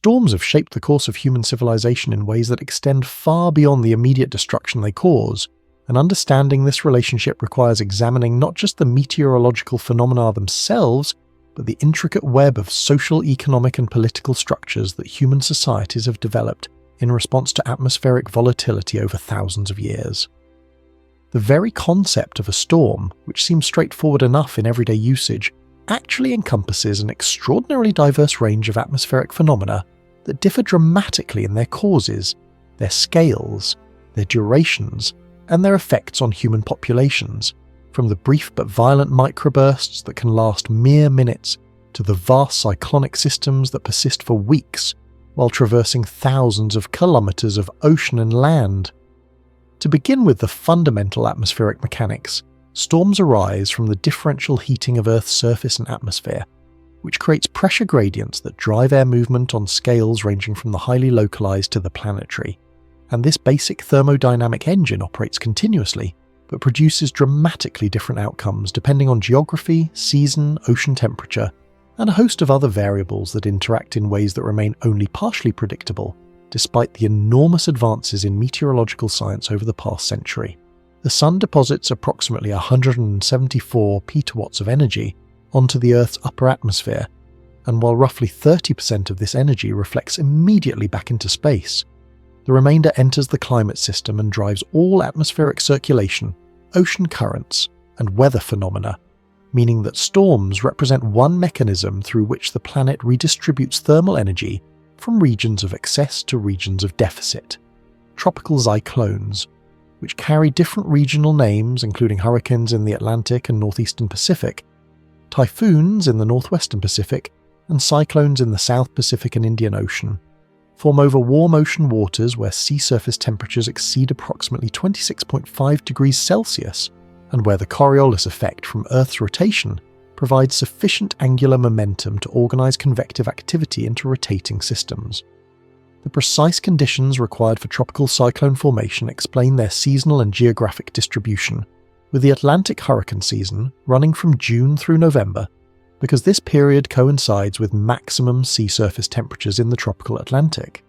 Storms have shaped the course of human civilization in ways that extend far beyond the immediate destruction they cause, and understanding this relationship requires examining not just the meteorological phenomena themselves, but the intricate web of social, economic, and political structures that human societies have developed in response to atmospheric volatility over thousands of years. The very concept of a storm, which seems straightforward enough in everyday usage, actually encompasses an extraordinarily diverse range of atmospheric phenomena that differ dramatically in their causes, their scales, their durations, and their effects on human populations, from the brief but violent microbursts that can last mere minutes to the vast cyclonic systems that persist for weeks while traversing thousands of kilometers of ocean and land. To begin with the fundamental atmospheric mechanics, storms arise from the differential heating of Earth's surface and atmosphere, which creates pressure gradients that drive air movement on scales ranging from the highly localized to the planetary. And this basic thermodynamic engine operates continuously, but produces dramatically different outcomes depending on geography, season, ocean temperature, and a host of other variables that interact in ways that remain only partially predictable, despite the enormous advances in meteorological science over the past century. The Sun deposits approximately 174 petawatts of energy onto the Earth's upper atmosphere, and while roughly 30% of this energy reflects immediately back into space, the remainder enters the climate system and drives all atmospheric circulation, ocean currents, and weather phenomena, meaning that storms represent one mechanism through which the planet redistributes thermal energy from regions of excess to regions of deficit. Tropical cyclones, which carry different regional names including hurricanes in the Atlantic and northeastern Pacific, typhoons in the northwestern Pacific, and cyclones in the South Pacific and Indian Ocean, form over warm ocean waters where sea surface temperatures exceed approximately 26.5 degrees Celsius, and where the Coriolis effect from Earth's rotation provides sufficient angular momentum to organize convective activity into rotating systems. The precise conditions required for tropical cyclone formation explain their seasonal and geographic distribution, with the Atlantic hurricane season running from June through November, because this period coincides with maximum sea surface temperatures in the tropical Atlantic,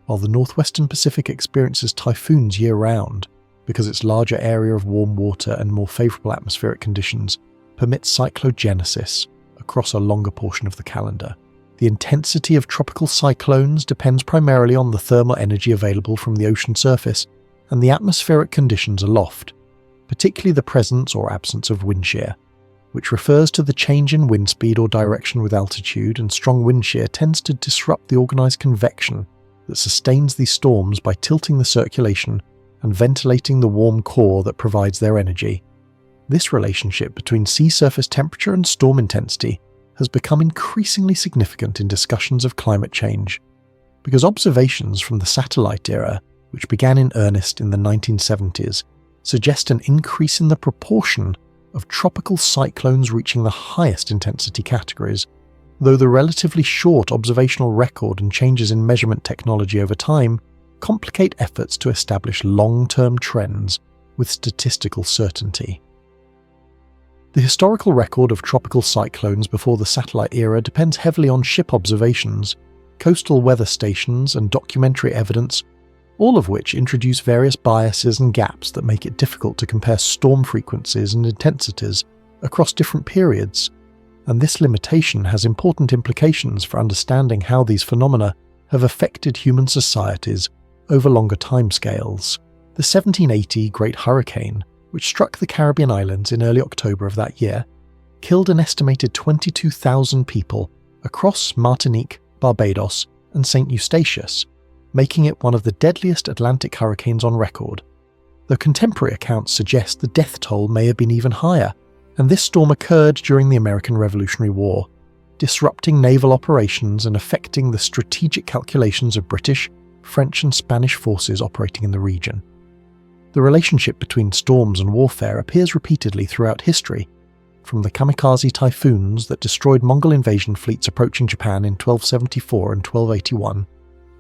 while the northwestern Pacific experiences typhoons year-round, because its larger area of warm water and more favourable atmospheric conditions permits cyclogenesis across a longer portion of the calendar. The intensity of tropical cyclones depends primarily on the thermal energy available from the ocean surface and the atmospheric conditions aloft, particularly the presence or absence of wind shear, which refers to the change in wind speed or direction with altitude, and strong wind shear tends to disrupt the organised convection that sustains these storms by tilting the circulation and ventilating the warm core that provides their energy. This relationship between sea surface temperature and storm intensity has become increasingly significant in discussions of climate change, because observations from the satellite era, which began in earnest in the 1970s, suggest an increase in the proportion of tropical cyclones reaching the highest intensity categories, though the relatively short observational record and changes in measurement technology over time complicate efforts to establish long-term trends with statistical certainty. The historical record of tropical cyclones before the satellite era depends heavily on ship observations, coastal weather stations, and documentary evidence, all of which introduce various biases and gaps that make it difficult to compare storm frequencies and intensities across different periods, and this limitation has important implications for understanding how these phenomena have affected human societies over longer timescales. The 1780 Great Hurricane, which struck the Caribbean islands in early October of that year, killed an estimated 22,000 people across Martinique, Barbados, and St. Eustatius, making it one of the deadliest Atlantic hurricanes on record, though contemporary accounts suggest the death toll may have been even higher, and this storm occurred during the American Revolutionary War, disrupting naval operations and affecting the strategic calculations of British, French, and Spanish forces operating in the region. The relationship between storms and warfare appears repeatedly throughout history, from the kamikaze typhoons that destroyed Mongol invasion fleets approaching Japan in 1274 and 1281,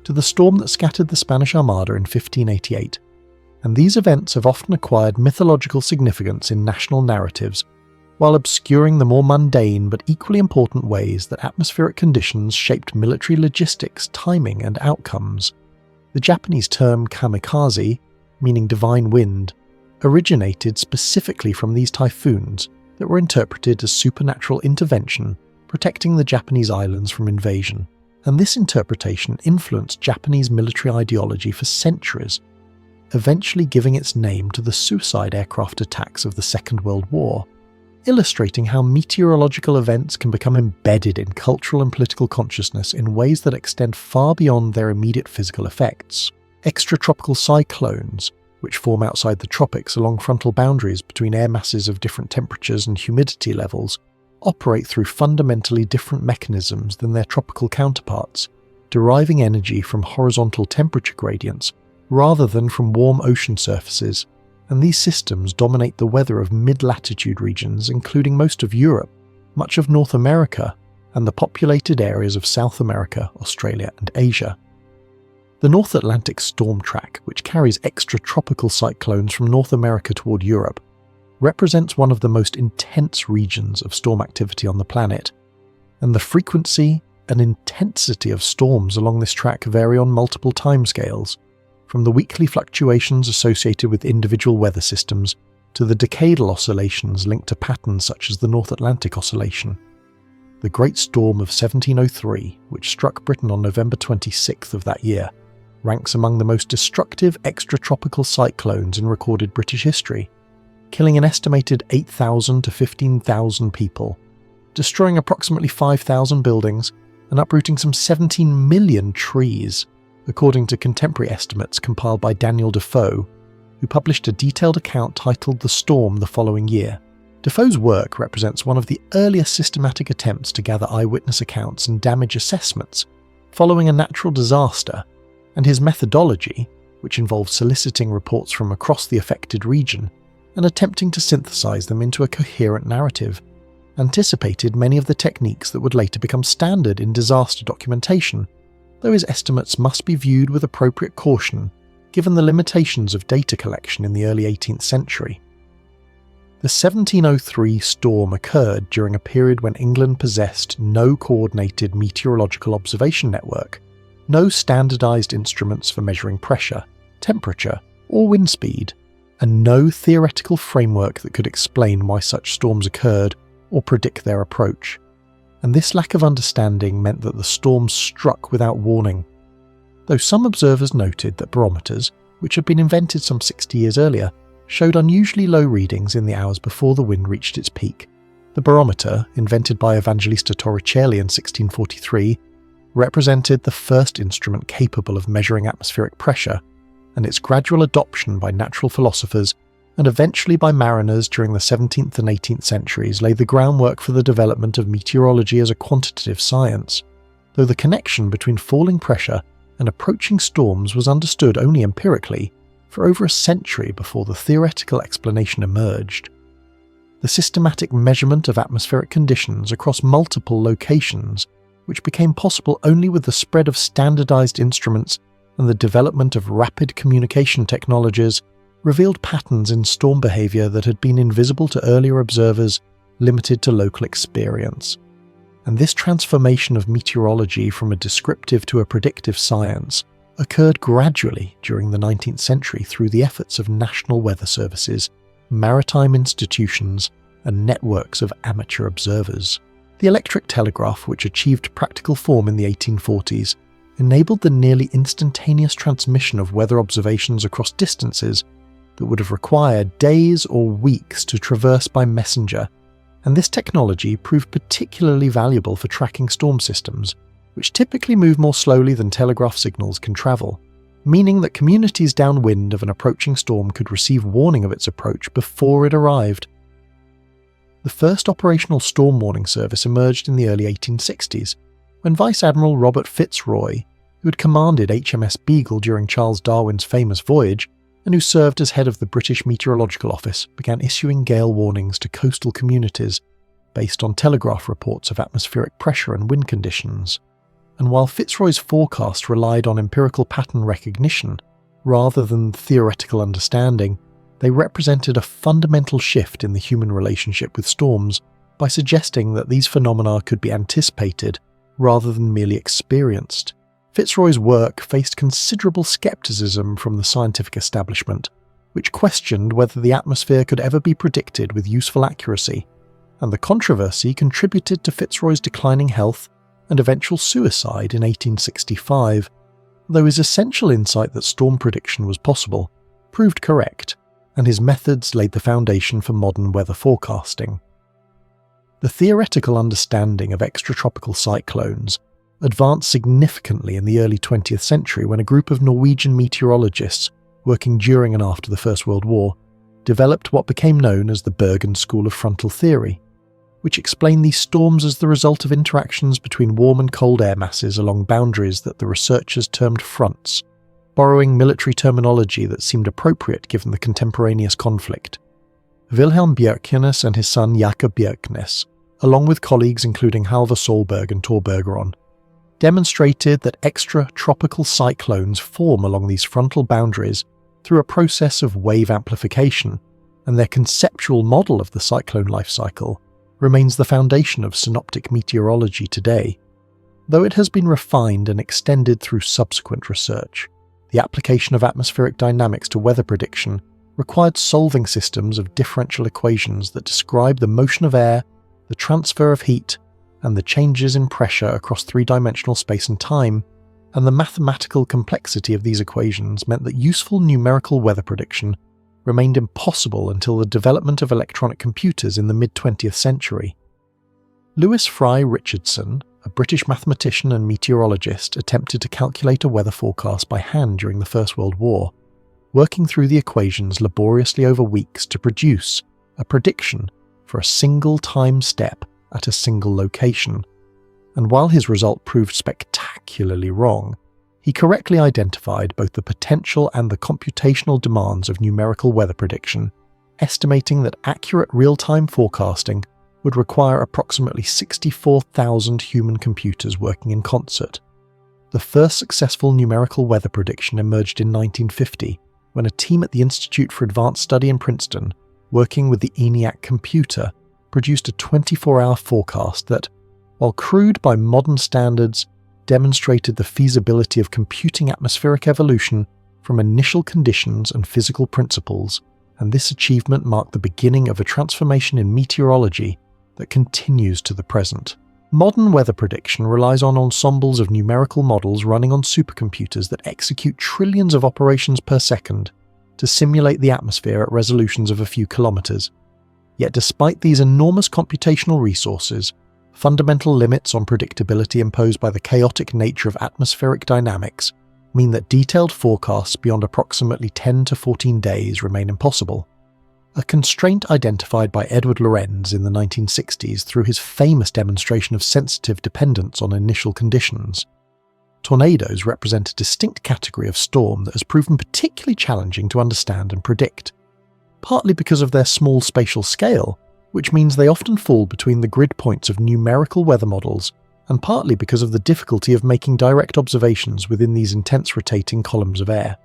to the storm that scattered the Spanish Armada in 1588, and these events have often acquired mythological significance in national narratives, while obscuring the more mundane but equally important ways that atmospheric conditions shaped military logistics, timing, and outcomes. The Japanese term kamikaze, meaning divine wind, originated specifically from these typhoons that were interpreted as supernatural intervention protecting the Japanese islands from invasion, and this interpretation influenced Japanese military ideology for centuries, eventually giving its name to the suicide aircraft attacks of the Second World War, illustrating how meteorological events can become embedded in cultural and political consciousness in ways that extend far beyond their immediate physical effects. Extratropical cyclones, which form outside the tropics along frontal boundaries between air masses of different temperatures and humidity levels, operate through fundamentally different mechanisms than their tropical counterparts, deriving energy from horizontal temperature gradients rather than from warm ocean surfaces, and these systems dominate the weather of mid-latitude regions including most of Europe, much of North America, and the populated areas of South America, Australia, and Asia. The North Atlantic storm track, which carries extratropical cyclones from North America toward Europe, represents one of the most intense regions of storm activity on the planet, and the frequency and intensity of storms along this track vary on multiple timescales, from the weekly fluctuations associated with individual weather systems to the decadal oscillations linked to patterns such as the North Atlantic Oscillation. The Great Storm of 1703, which struck Britain on November 26th of that year, ranks among the most destructive extratropical cyclones in recorded British history, killing an estimated 8,000 to 15,000 people, destroying approximately 5,000 buildings and uprooting some 17 million trees, according to contemporary estimates compiled by Daniel Defoe, who published a detailed account titled The Storm the following year. Defoe's work represents one of the earliest systematic attempts to gather eyewitness accounts and damage assessments following a natural disaster, and his methodology, which involves soliciting reports from across the affected region and attempting to synthesize them into a coherent narrative, anticipated many of the techniques that would later become standard in disaster documentation, though his estimates must be viewed with appropriate caution given the limitations of data collection in the early 18th century. The 1703 storm occurred during a period when England possessed no coordinated meteorological observation network, no standardized instruments for measuring pressure, temperature, or wind speed, and no theoretical framework that could explain why such storms occurred or predict their approach. And this lack of understanding meant that the storm struck without warning. Though some observers noted that barometers, which had been invented some 60 years earlier, showed unusually low readings in the hours before the wind reached its peak. The barometer, invented by Evangelista Torricelli in 1643, represented the first instrument capable of measuring atmospheric pressure, and its gradual adoption by natural philosophers and eventually by mariners during the 17th and 18th centuries laid the groundwork for the development of meteorology as a quantitative science, though the connection between falling pressure and approaching storms was understood only empirically for over a century before the theoretical explanation emerged. The systematic measurement of atmospheric conditions across multiple locations, which became possible only with the spread of standardized instruments and the development of rapid communication technologies, revealed patterns in storm behavior that had been invisible to earlier observers, limited to local experience. And this transformation of meteorology from a descriptive to a predictive science occurred gradually during the 19th century through the efforts of national weather services, maritime institutions, and networks of amateur observers. The electric telegraph, which achieved practical form in the 1840s, enabled the nearly instantaneous transmission of weather observations across distances that would have required days or weeks to traverse by messenger, and this technology proved particularly valuable for tracking storm systems, which typically move more slowly than telegraph signals can travel, meaning that communities downwind of an approaching storm could receive warning of its approach before it arrived. The first operational storm warning service emerged in the early 1860s, when Vice Admiral Robert Fitzroy, who had commanded HMS Beagle during Charles Darwin's famous voyage, and who served as head of the British Meteorological Office, began issuing gale warnings to coastal communities based on telegraph reports of atmospheric pressure and wind conditions. And while Fitzroy's forecast relied on empirical pattern recognition rather than theoretical understanding, They represented a fundamental shift in the human relationship with storms by suggesting that these phenomena could be anticipated rather than merely experienced. Fitzroy's work faced considerable skepticism from the scientific establishment, which questioned whether the atmosphere could ever be predicted with useful accuracy, and the controversy contributed to Fitzroy's declining health and eventual suicide in 1865, though his essential insight that storm prediction was possible proved correct, and his methods laid the foundation for modern weather forecasting. The theoretical understanding of extratropical cyclones advanced significantly in the early 20th century when a group of Norwegian meteorologists working during and after the First World War developed what became known as the Bergen School of Frontal Theory, which explained these storms as the result of interactions between warm and cold air masses along boundaries that the researchers termed fronts, borrowing military terminology that seemed appropriate given the contemporaneous conflict. Wilhelm Bjerknes and his son Jakob Bjerknes, along with colleagues including Halvor Solberg and Tor Bergeron, demonstrated that extratropical cyclones form along these frontal boundaries through a process of wave amplification, and their conceptual model of the cyclone life cycle remains the foundation of synoptic meteorology today, though it has been refined and extended through subsequent research. The application of atmospheric dynamics to weather prediction required solving systems of differential equations that describe the motion of air, the transfer of heat, and the changes in pressure across three-dimensional space and time, and the mathematical complexity of these equations meant that useful numerical weather prediction remained impossible until the development of electronic computers in the mid-20th century. Lewis Fry Richardson, a British mathematician and meteorologist, attempted to calculate a weather forecast by hand during the First World War, working through the equations laboriously over weeks to produce a prediction for a single time step at a single location. And while his result proved spectacularly wrong, he correctly identified both the potential and the computational demands of numerical weather prediction, estimating that accurate real-time forecasting would require approximately 64,000 human computers working in concert. The first successful numerical weather prediction emerged in 1950, when a team at the Institute for Advanced Study in Princeton, working with the ENIAC computer, produced a 24-hour forecast that, while crude by modern standards, demonstrated the feasibility of computing atmospheric evolution from initial conditions and physical principles, and this achievement marked the beginning of a transformation in meteorology that continues to the present. Modern weather prediction relies on ensembles of numerical models running on supercomputers that execute trillions of operations per second to simulate the atmosphere at resolutions of a few kilometers. Yet despite these enormous computational resources, fundamental limits on predictability imposed by the chaotic nature of atmospheric dynamics mean that detailed forecasts beyond approximately 10 to 14 days remain impossible. A constraint identified by Edward Lorenz in the 1960s through his famous demonstration of sensitive dependence on initial conditions. Tornadoes represent a distinct category of storm that has proven particularly challenging to understand and predict, partly because of their small spatial scale, which means they often fall between the grid points of numerical weather models, and partly because of the difficulty of making direct observations within these intense rotating columns of air.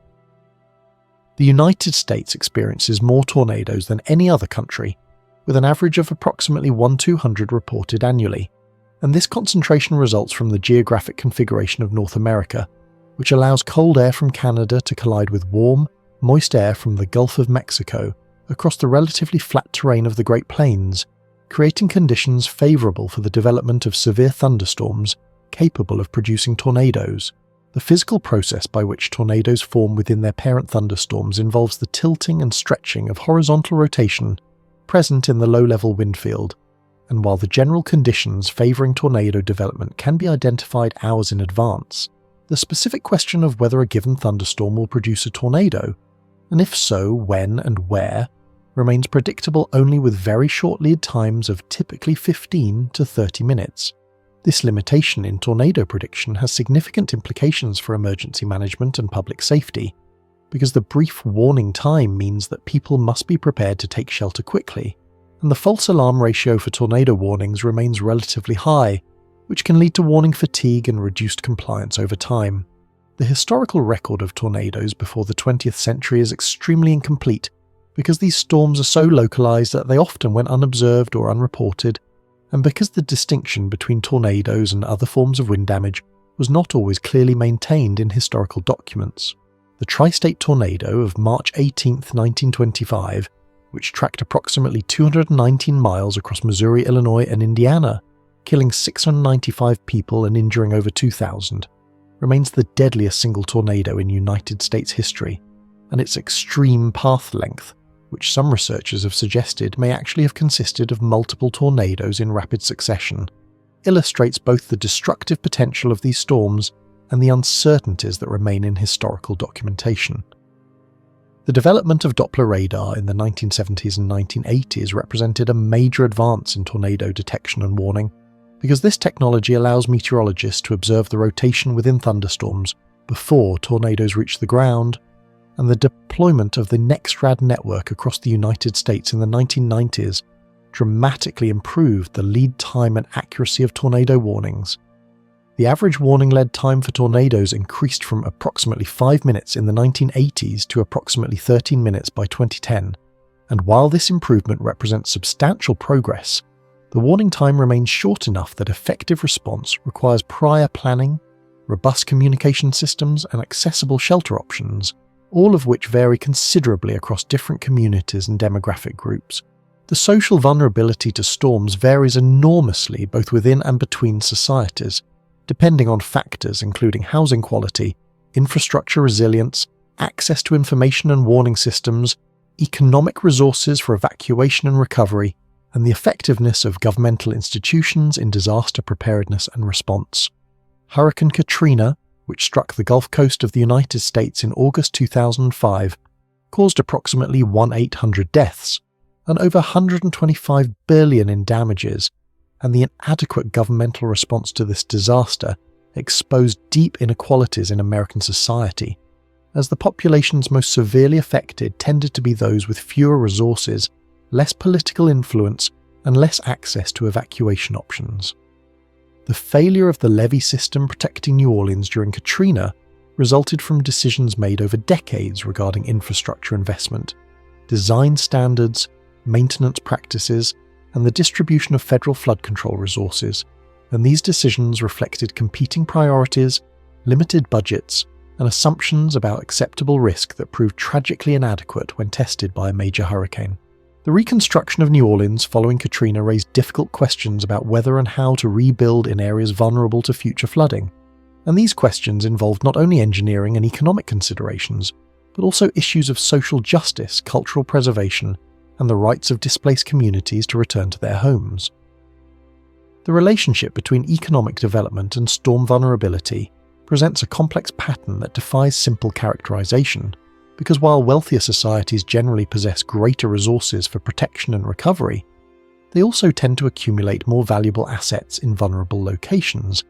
The United States experiences more tornadoes than any other country, with an average of approximately 1/200 reported annually, and this concentration results from the geographic configuration of North America, which allows cold air from Canada to collide with warm, moist air from the Gulf of Mexico across the relatively flat terrain of the Great Plains, creating conditions favourable for the development of severe thunderstorms capable of producing tornadoes. The physical process by which tornadoes form within their parent thunderstorms involves the tilting and stretching of horizontal rotation present in the low-level wind field, and while the general conditions favouring tornado development can be identified hours in advance, the specific question of whether a given thunderstorm will produce a tornado, and if so, when and where, remains predictable only with very short lead times of typically 15 to 30 minutes. This limitation in tornado prediction has significant implications for emergency management and public safety, because the brief warning time means that people must be prepared to take shelter quickly, and the false alarm ratio for tornado warnings remains relatively high, which can lead to warning fatigue and reduced compliance over time. The historical record of tornadoes before the 20th century is extremely incomplete because these storms are so localized that they often went unobserved or unreported, and because the distinction between tornadoes and other forms of wind damage was not always clearly maintained in historical documents. The tri-state tornado of March 18, 1925, which tracked approximately 219 miles across Missouri, Illinois, and Indiana, killing 695 people and injuring over 2,000, remains the deadliest single tornado in United States history, and its extreme path length, which some researchers have suggested may actually have consisted of multiple tornadoes in rapid succession, illustrates both the destructive potential of these storms and the uncertainties that remain in historical documentation. The development of Doppler radar in the 1970s and 1980s represented a major advance in tornado detection and warning, because this technology allows meteorologists to observe the rotation within thunderstorms before tornadoes reach the ground, and the deployment of the NextRad network across the United States in the 1990s dramatically improved the lead time and accuracy of tornado warnings. The average warning lead time for tornadoes increased from approximately 5 minutes in the 1980s to approximately 13 minutes by 2010, and while this improvement represents substantial progress, the warning time remains short enough that effective response requires prior planning, robust communication systems, and accessible shelter options, all of which vary considerably across different communities and demographic groups. The social vulnerability to storms varies enormously both within and between societies, depending on factors including housing quality, infrastructure resilience, access to information and warning systems, economic resources for evacuation and recovery, and the effectiveness of governmental institutions in disaster preparedness and response. Hurricane Katrina, which struck the Gulf Coast of the United States in August 2005, caused approximately 1,800 deaths and over $125 billion in damages, and the inadequate governmental response to this disaster exposed deep inequalities in American society, as the populations most severely affected tended to be those with fewer resources, less political influence, and less access to evacuation options. The failure of the levee system protecting New Orleans during Katrina resulted from decisions made over decades regarding infrastructure investment, design standards, maintenance practices, and the distribution of federal flood control resources, and these decisions reflected competing priorities, limited budgets, and assumptions about acceptable risk that proved tragically inadequate when tested by a major hurricane. The reconstruction of New Orleans following Katrina raised difficult questions about whether and how to rebuild in areas vulnerable to future flooding, and these questions involved not only engineering and economic considerations, but also issues of social justice, cultural preservation, and the rights of displaced communities to return to their homes. The relationship between economic development and storm vulnerability presents a complex pattern that defies simple characterization, because while wealthier societies generally possess greater resources for protection and recovery, they also tend to accumulate more valuable assets in vulnerable locations,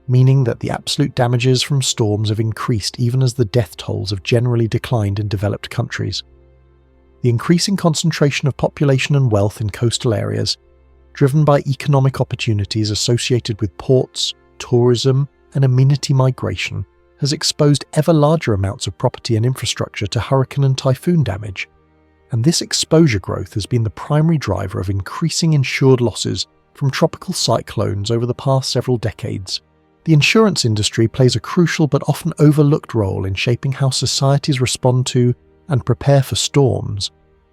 meaning that the absolute damages from storms have increased even as the death tolls have generally declined in developed countries. The increasing concentration of population and wealth in coastal areas, driven by economic opportunities associated with ports, tourism, and amenity migration, has exposed ever larger amounts of property and infrastructure to hurricane and typhoon damage, and this exposure growth has been the primary driver of increasing insured losses from tropical cyclones over the past several decades. The insurance industry plays a crucial but often overlooked role in shaping how societies respond to and prepare for storms,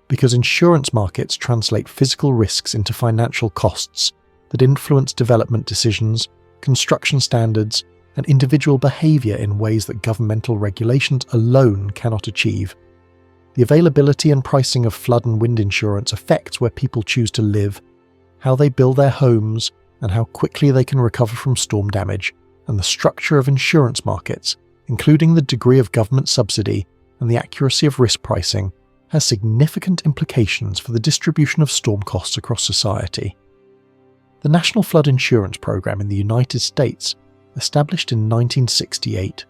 because insurance markets translate physical risks into financial costs that influence development decisions, construction standards, and individual behaviour in ways that governmental regulations alone cannot achieve. The availability and pricing of flood and wind insurance affects where people choose to live, how they build their homes, and how quickly they can recover from storm damage, and the structure of insurance markets, including the degree of government subsidy and the accuracy of risk pricing, has significant implications for the distribution of storm costs across society. The National Flood Insurance Program in the United States, established in 1968,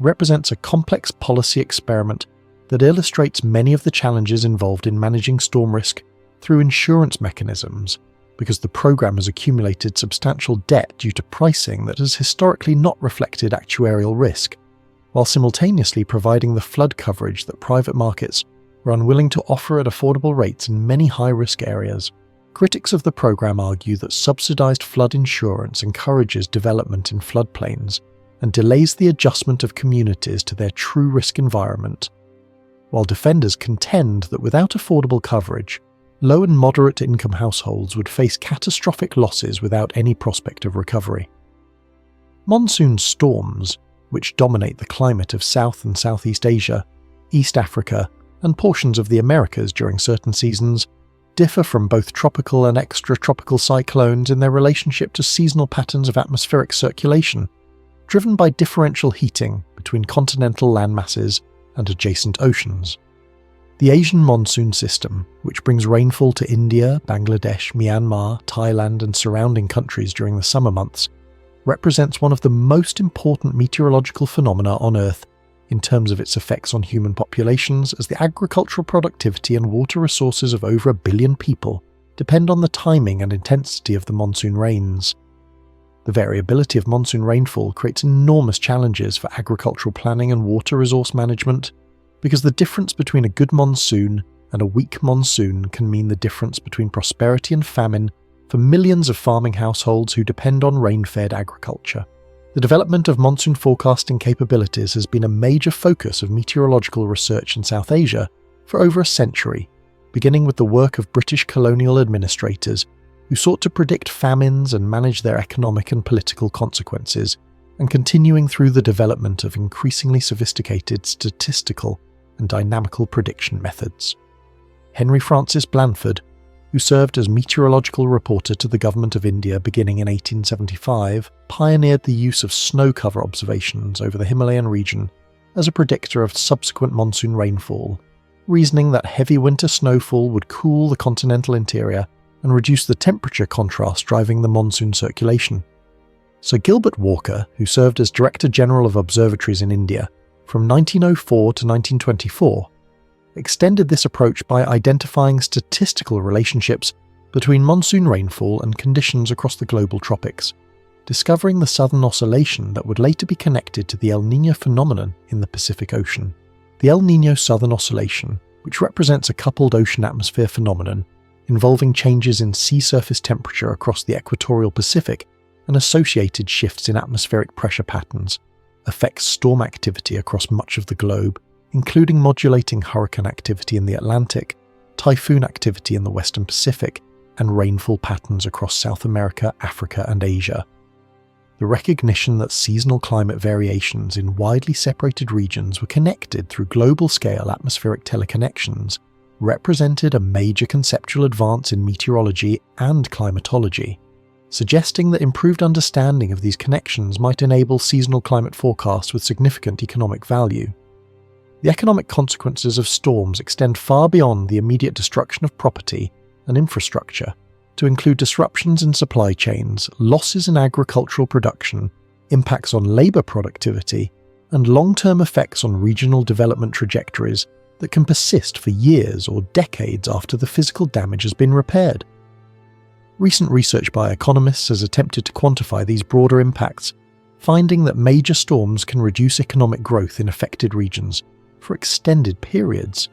represents a complex policy experiment that illustrates many of the challenges involved in managing storm risk through insurance mechanisms, because the program has accumulated substantial debt due to pricing that has historically not reflected actuarial risk, while simultaneously providing the flood coverage that private markets were unwilling to offer at affordable rates in many high-risk areas. Critics of the program argue that subsidized flood insurance encourages development in floodplains and delays the adjustment of communities to their true risk environment, while defenders contend that without affordable coverage, low and moderate income households would face catastrophic losses without any prospect of recovery. Monsoon storms, which dominate the climate of South and Southeast Asia, East Africa, and portions of the Americas during certain seasons, differ from both tropical and extratropical cyclones in their relationship to seasonal patterns of atmospheric circulation, driven by differential heating between continental landmasses and adjacent oceans. The Asian monsoon system, which brings rainfall to India, Bangladesh, Myanmar, Thailand, and surrounding countries during the summer months, represents one of the most important meteorological phenomena on Earth in terms of its effects on human populations, as the agricultural productivity and water resources of over 1 billion people depend on the timing and intensity of the monsoon rains. The variability of monsoon rainfall creates enormous challenges for agricultural planning and water resource management, because the difference between a good monsoon and a weak monsoon can mean the difference between prosperity and famine for millions of farming households who depend on rain-fed agriculture. The development of monsoon forecasting capabilities has been a major focus of meteorological research in South Asia for over a century, beginning with the work of British colonial administrators who sought to predict famines and manage their economic and political consequences, and continuing through the development of increasingly sophisticated statistical and dynamical prediction methods. Henry Francis Blandford, who served as meteorological reporter to the government of India beginning in 1875, pioneered the use of snow cover observations over the Himalayan region as a predictor of subsequent monsoon rainfall, reasoning that heavy winter snowfall would cool the continental interior and reduce the temperature contrast driving the monsoon circulation. Sir Gilbert Walker, who served as Director General of Observatories in India from 1904 to 1924, extended this approach by identifying statistical relationships between monsoon rainfall and conditions across the global tropics, discovering the southern oscillation that would later be connected to the El Niño phenomenon in the Pacific Ocean. The El Niño southern oscillation, which represents a coupled ocean atmosphere phenomenon involving changes in sea surface temperature across the equatorial Pacific and associated shifts in atmospheric pressure patterns, affects storm activity across much of the globe, including modulating hurricane activity in the Atlantic, typhoon activity in the Western Pacific, and rainfall patterns across South America, Africa, and Asia. The recognition that seasonal climate variations in widely separated regions were connected through global-scale atmospheric teleconnections represented a major conceptual advance in meteorology and climatology, suggesting that improved understanding of these connections might enable seasonal climate forecasts with significant economic value. The economic consequences of storms extend far beyond the immediate destruction of property and infrastructure, to include disruptions in supply chains, losses in agricultural production, impacts on labour productivity, and long-term effects on regional development trajectories that can persist for years or decades after the physical damage has been repaired. Recent research by economists has attempted to quantify these broader impacts, finding that major storms can reduce economic growth in affected regions for extended periods,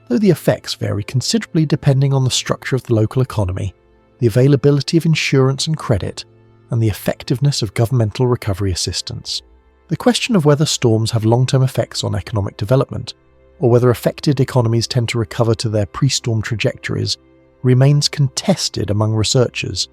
though the effects vary considerably depending on the structure of the local economy, the availability of insurance and credit, and the effectiveness of governmental recovery assistance. The question of whether storms have long-term effects on economic development, or whether affected economies tend to recover to their pre-storm trajectories, remains contested among researchers,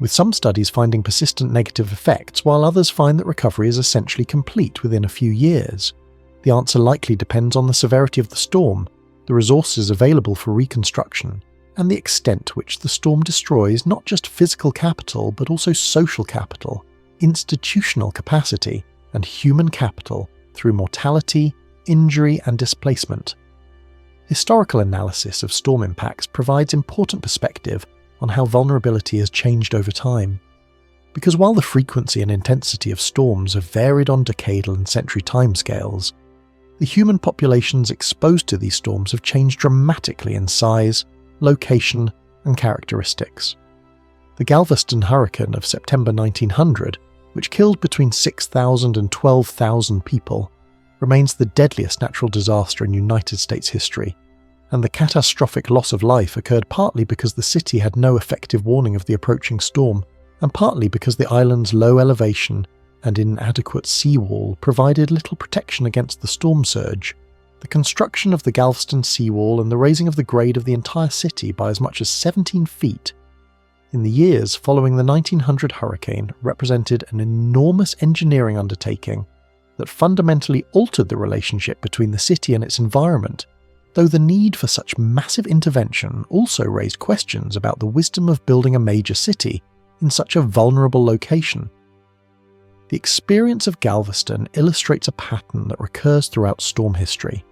with some studies finding persistent negative effects while others find that recovery is essentially complete within a few years. The answer likely depends on the severity of the storm, the resources available for reconstruction, and the extent to which the storm destroys not just physical capital but also social capital, institutional capacity, and human capital through mortality, injury, and displacement. Historical analysis of storm impacts provides important perspective on how vulnerability has changed over time. Because while the frequency and intensity of storms have varied on decadal and century timescales, the human populations exposed to these storms have changed dramatically in size, location, and characteristics. The Galveston hurricane of September 1900, which killed between 6,000 and 12,000 people, remains the deadliest natural disaster in United States history, and the catastrophic loss of life occurred partly because the city had no effective warning of the approaching storm, and partly because the island's low elevation and inadequate seawall provided little protection against the storm surge. The construction of the Galveston seawall and the raising of the grade of the entire city by as much as 17 feet in the years following the 1900 hurricane represented an enormous engineering undertaking that fundamentally altered the relationship between the city and its environment, though the need for such massive intervention also raised questions about the wisdom of building a major city in such a vulnerable location. The experience of Galveston illustrates a pattern that recurs throughout storm history.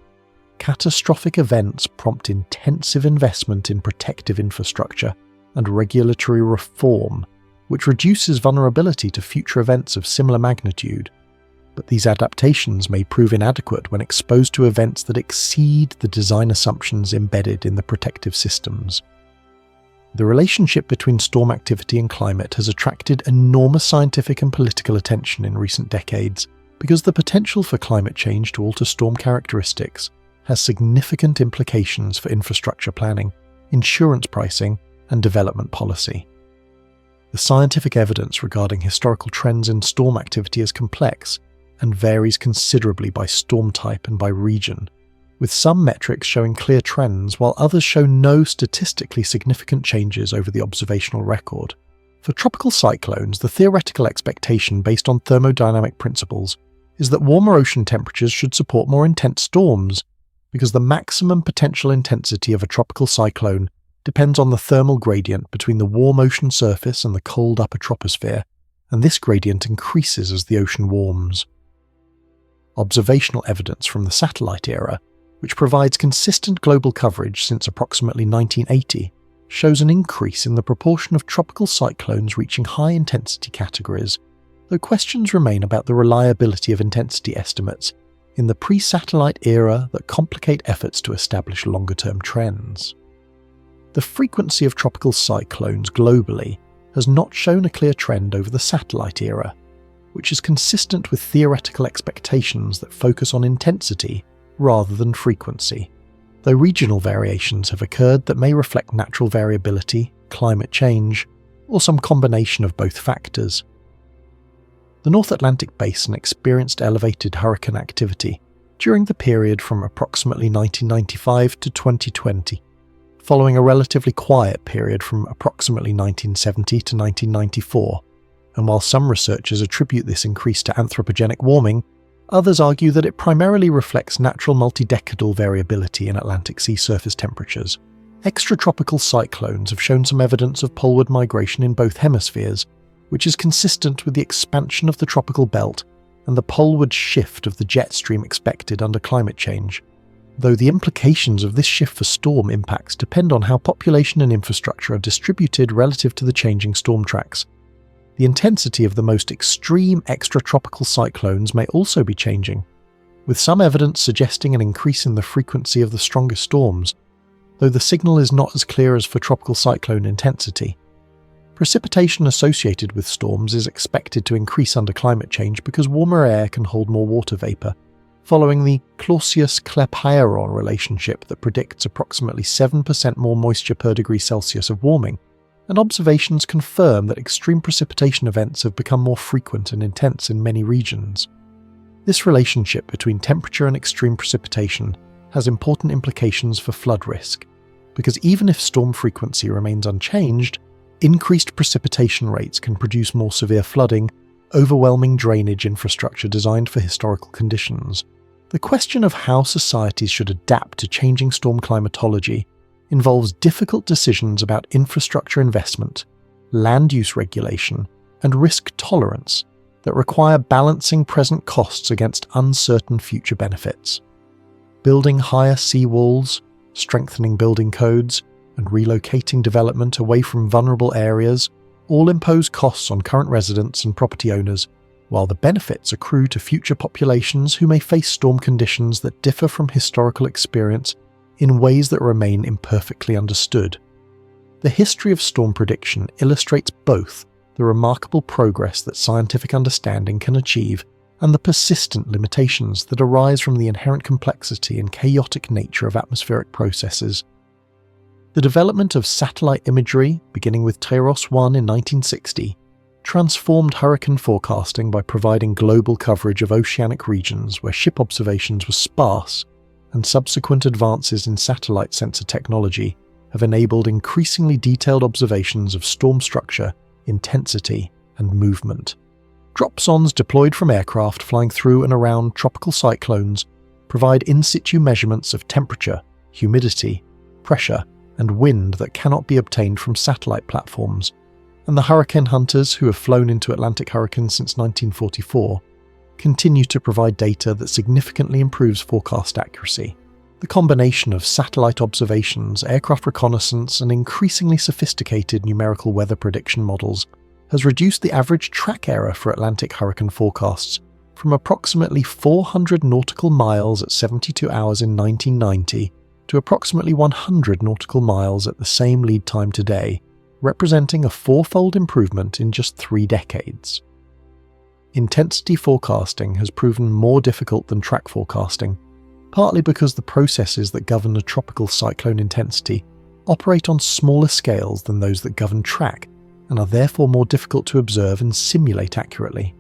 Catastrophic events prompt intensive investment in protective infrastructure and regulatory reform, which reduces vulnerability to future events of similar magnitude. But these adaptations may prove inadequate when exposed to events that exceed the design assumptions embedded in the protective systems. The relationship between storm activity and climate has attracted enormous scientific and political attention in recent decades because the potential for climate change to alter storm characteristics has significant implications for infrastructure planning, insurance pricing, and development policy. The scientific evidence regarding historical trends in storm activity is complex and varies considerably by storm type and by region, with some metrics showing clear trends while others show no statistically significant changes over the observational record. For tropical cyclones, the theoretical expectation based on thermodynamic principles is that warmer ocean temperatures should support more intense storms, because the maximum potential intensity of a tropical cyclone depends on the thermal gradient between the warm ocean surface and the cold upper troposphere, and this gradient increases as the ocean warms. Observational evidence from the satellite era, which provides consistent global coverage since approximately 1980, shows an increase in the proportion of tropical cyclones reaching high-intensity categories, though questions remain about the reliability of intensity estimates in the pre-satellite era that complicate efforts to establish longer-term trends. The frequency of tropical cyclones globally has not shown a clear trend over the satellite era, which is consistent with theoretical expectations that focus on intensity rather than frequency, though regional variations have occurred that may reflect natural variability, climate change, or some combination of both factors. The North Atlantic Basin experienced elevated hurricane activity during the period from approximately 1995 to 2020, following a relatively quiet period from approximately 1970 to 1994, and while some researchers attribute this increase to anthropogenic warming, others argue that it primarily reflects natural multi-decadal variability in Atlantic sea surface temperatures. Extratropical cyclones have shown some evidence of poleward migration in both hemispheres, which is consistent with the expansion of the tropical belt and the poleward shift of the jet stream expected under climate change, though the implications of this shift for storm impacts depend on how population and infrastructure are distributed relative to the changing storm tracks. The intensity of the most extreme extratropical cyclones may also be changing, with some evidence suggesting an increase in the frequency of the strongest storms, though the signal is not as clear as for tropical cyclone intensity. Precipitation associated with storms is expected to increase under climate change because warmer air can hold more water vapor, following the Clausius-Clapeyron relationship that predicts approximately 7% more moisture per degree Celsius of warming, and observations confirm that extreme precipitation events have become more frequent and intense in many regions. This relationship between temperature and extreme precipitation has important implications for flood risk, because even if storm frequency remains unchanged, increased precipitation rates can produce more severe flooding, overwhelming drainage infrastructure designed for historical conditions. The question of how societies should adapt to changing storm climatology involves difficult decisions about infrastructure investment, land use regulation, and risk tolerance that require balancing present costs against uncertain future benefits. Building higher seawalls, strengthening building codes, and relocating development away from vulnerable areas all impose costs on current residents and property owners, while the benefits accrue to future populations who may face storm conditions that differ from historical experience in ways that remain imperfectly understood. The history of storm prediction illustrates both the remarkable progress that scientific understanding can achieve and the persistent limitations that arise from the inherent complexity and chaotic nature of atmospheric processes. The development of satellite imagery, beginning with TEROS-1 in 1960, transformed hurricane forecasting by providing global coverage of oceanic regions where ship observations were sparse, and subsequent advances in satellite sensor technology have enabled increasingly detailed observations of storm structure, intensity, and movement. Dropsondes deployed from aircraft flying through and around tropical cyclones provide in-situ measurements of temperature, humidity, pressure, and wind that cannot be obtained from satellite platforms, and the hurricane hunters who have flown into Atlantic hurricanes since 1944 continue to provide data that significantly improves forecast accuracy. The combination of satellite observations, aircraft reconnaissance, and increasingly sophisticated numerical weather prediction models has reduced the average track error for Atlantic hurricane forecasts from approximately 400 nautical miles at 72 hours in 1990 to approximately 100 nautical miles at the same lead time today, representing a fourfold improvement in just 3 decades. Intensity forecasting has proven more difficult than track forecasting, partly because the processes that govern a tropical cyclone intensity operate on smaller scales than those that govern track and are therefore more difficult to observe and simulate accurately.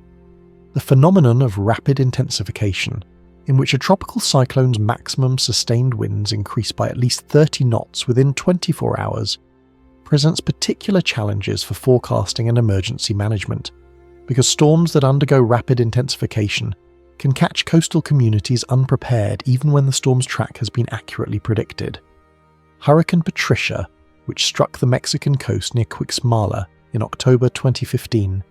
The phenomenon of rapid intensification, in which a tropical cyclone's maximum sustained winds increase by at least 30 knots within 24 hours, presents particular challenges for forecasting and emergency management, because storms that undergo rapid intensification can catch coastal communities unprepared even when the storm's track has been accurately predicted. Hurricane Patricia, which struck the Mexican coast near Cuixmala in October 2015,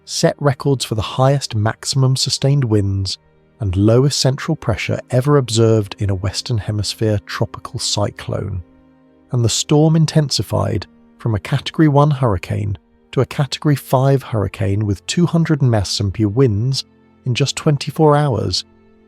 set records for the highest maximum sustained winds and lowest central pressure ever observed in a Western Hemisphere tropical cyclone, and the storm intensified from a Category 1 hurricane to a Category 5 hurricane with 200 mph winds in just 24 hours,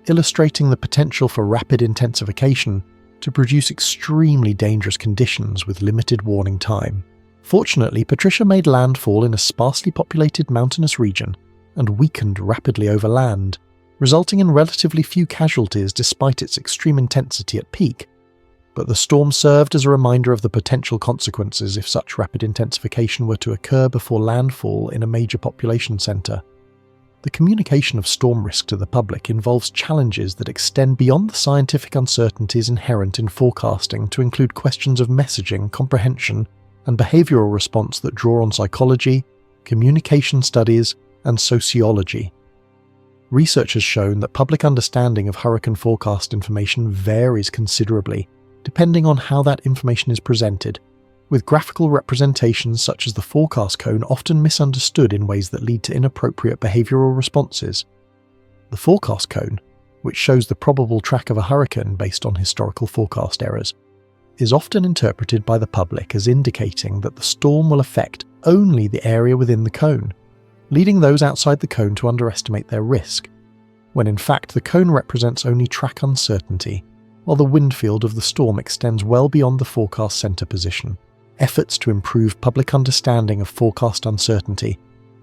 illustrating the potential for rapid intensification to produce extremely dangerous conditions with limited warning time. Fortunately, Patricia made landfall in a sparsely populated mountainous region and weakened rapidly over land, resulting in relatively few casualties despite its extreme intensity at peak. But the storm served as a reminder of the potential consequences if such rapid intensification were to occur before landfall in a major population centre. The communication of storm risk to the public involves challenges that extend beyond the scientific uncertainties inherent in forecasting to include questions of messaging, comprehension, and behavioural response that draw on psychology, communication studies, and sociology. Research has shown that public understanding of hurricane forecast information varies considerably, depending on how that information is presented, with graphical representations such as the forecast cone often misunderstood in ways that lead to inappropriate behavioural responses. The forecast cone, which shows the probable track of a hurricane based on historical forecast errors, is often interpreted by the public as indicating that the storm will affect only the area within the cone, leading those outside the cone to underestimate their risk, when in fact the cone represents only track uncertainty, while the wind field of the storm extends well beyond the forecast centre position. Efforts to improve public understanding of forecast uncertainty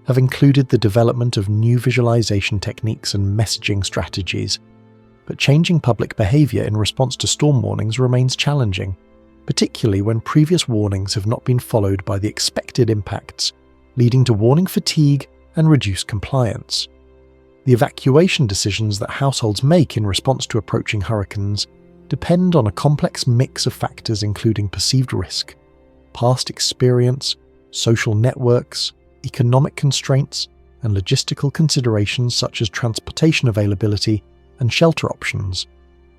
have included the development of new visualization techniques and messaging strategies, but changing public behaviour in response to storm warnings remains challenging, particularly when previous warnings have not been followed by the expected impacts, leading to warning fatigue and reduced compliance. The evacuation decisions that households make in response to approaching hurricanes depend on a complex mix of factors including perceived risk, past experience, social networks, economic constraints, and logistical considerations such as transportation availability and shelter options.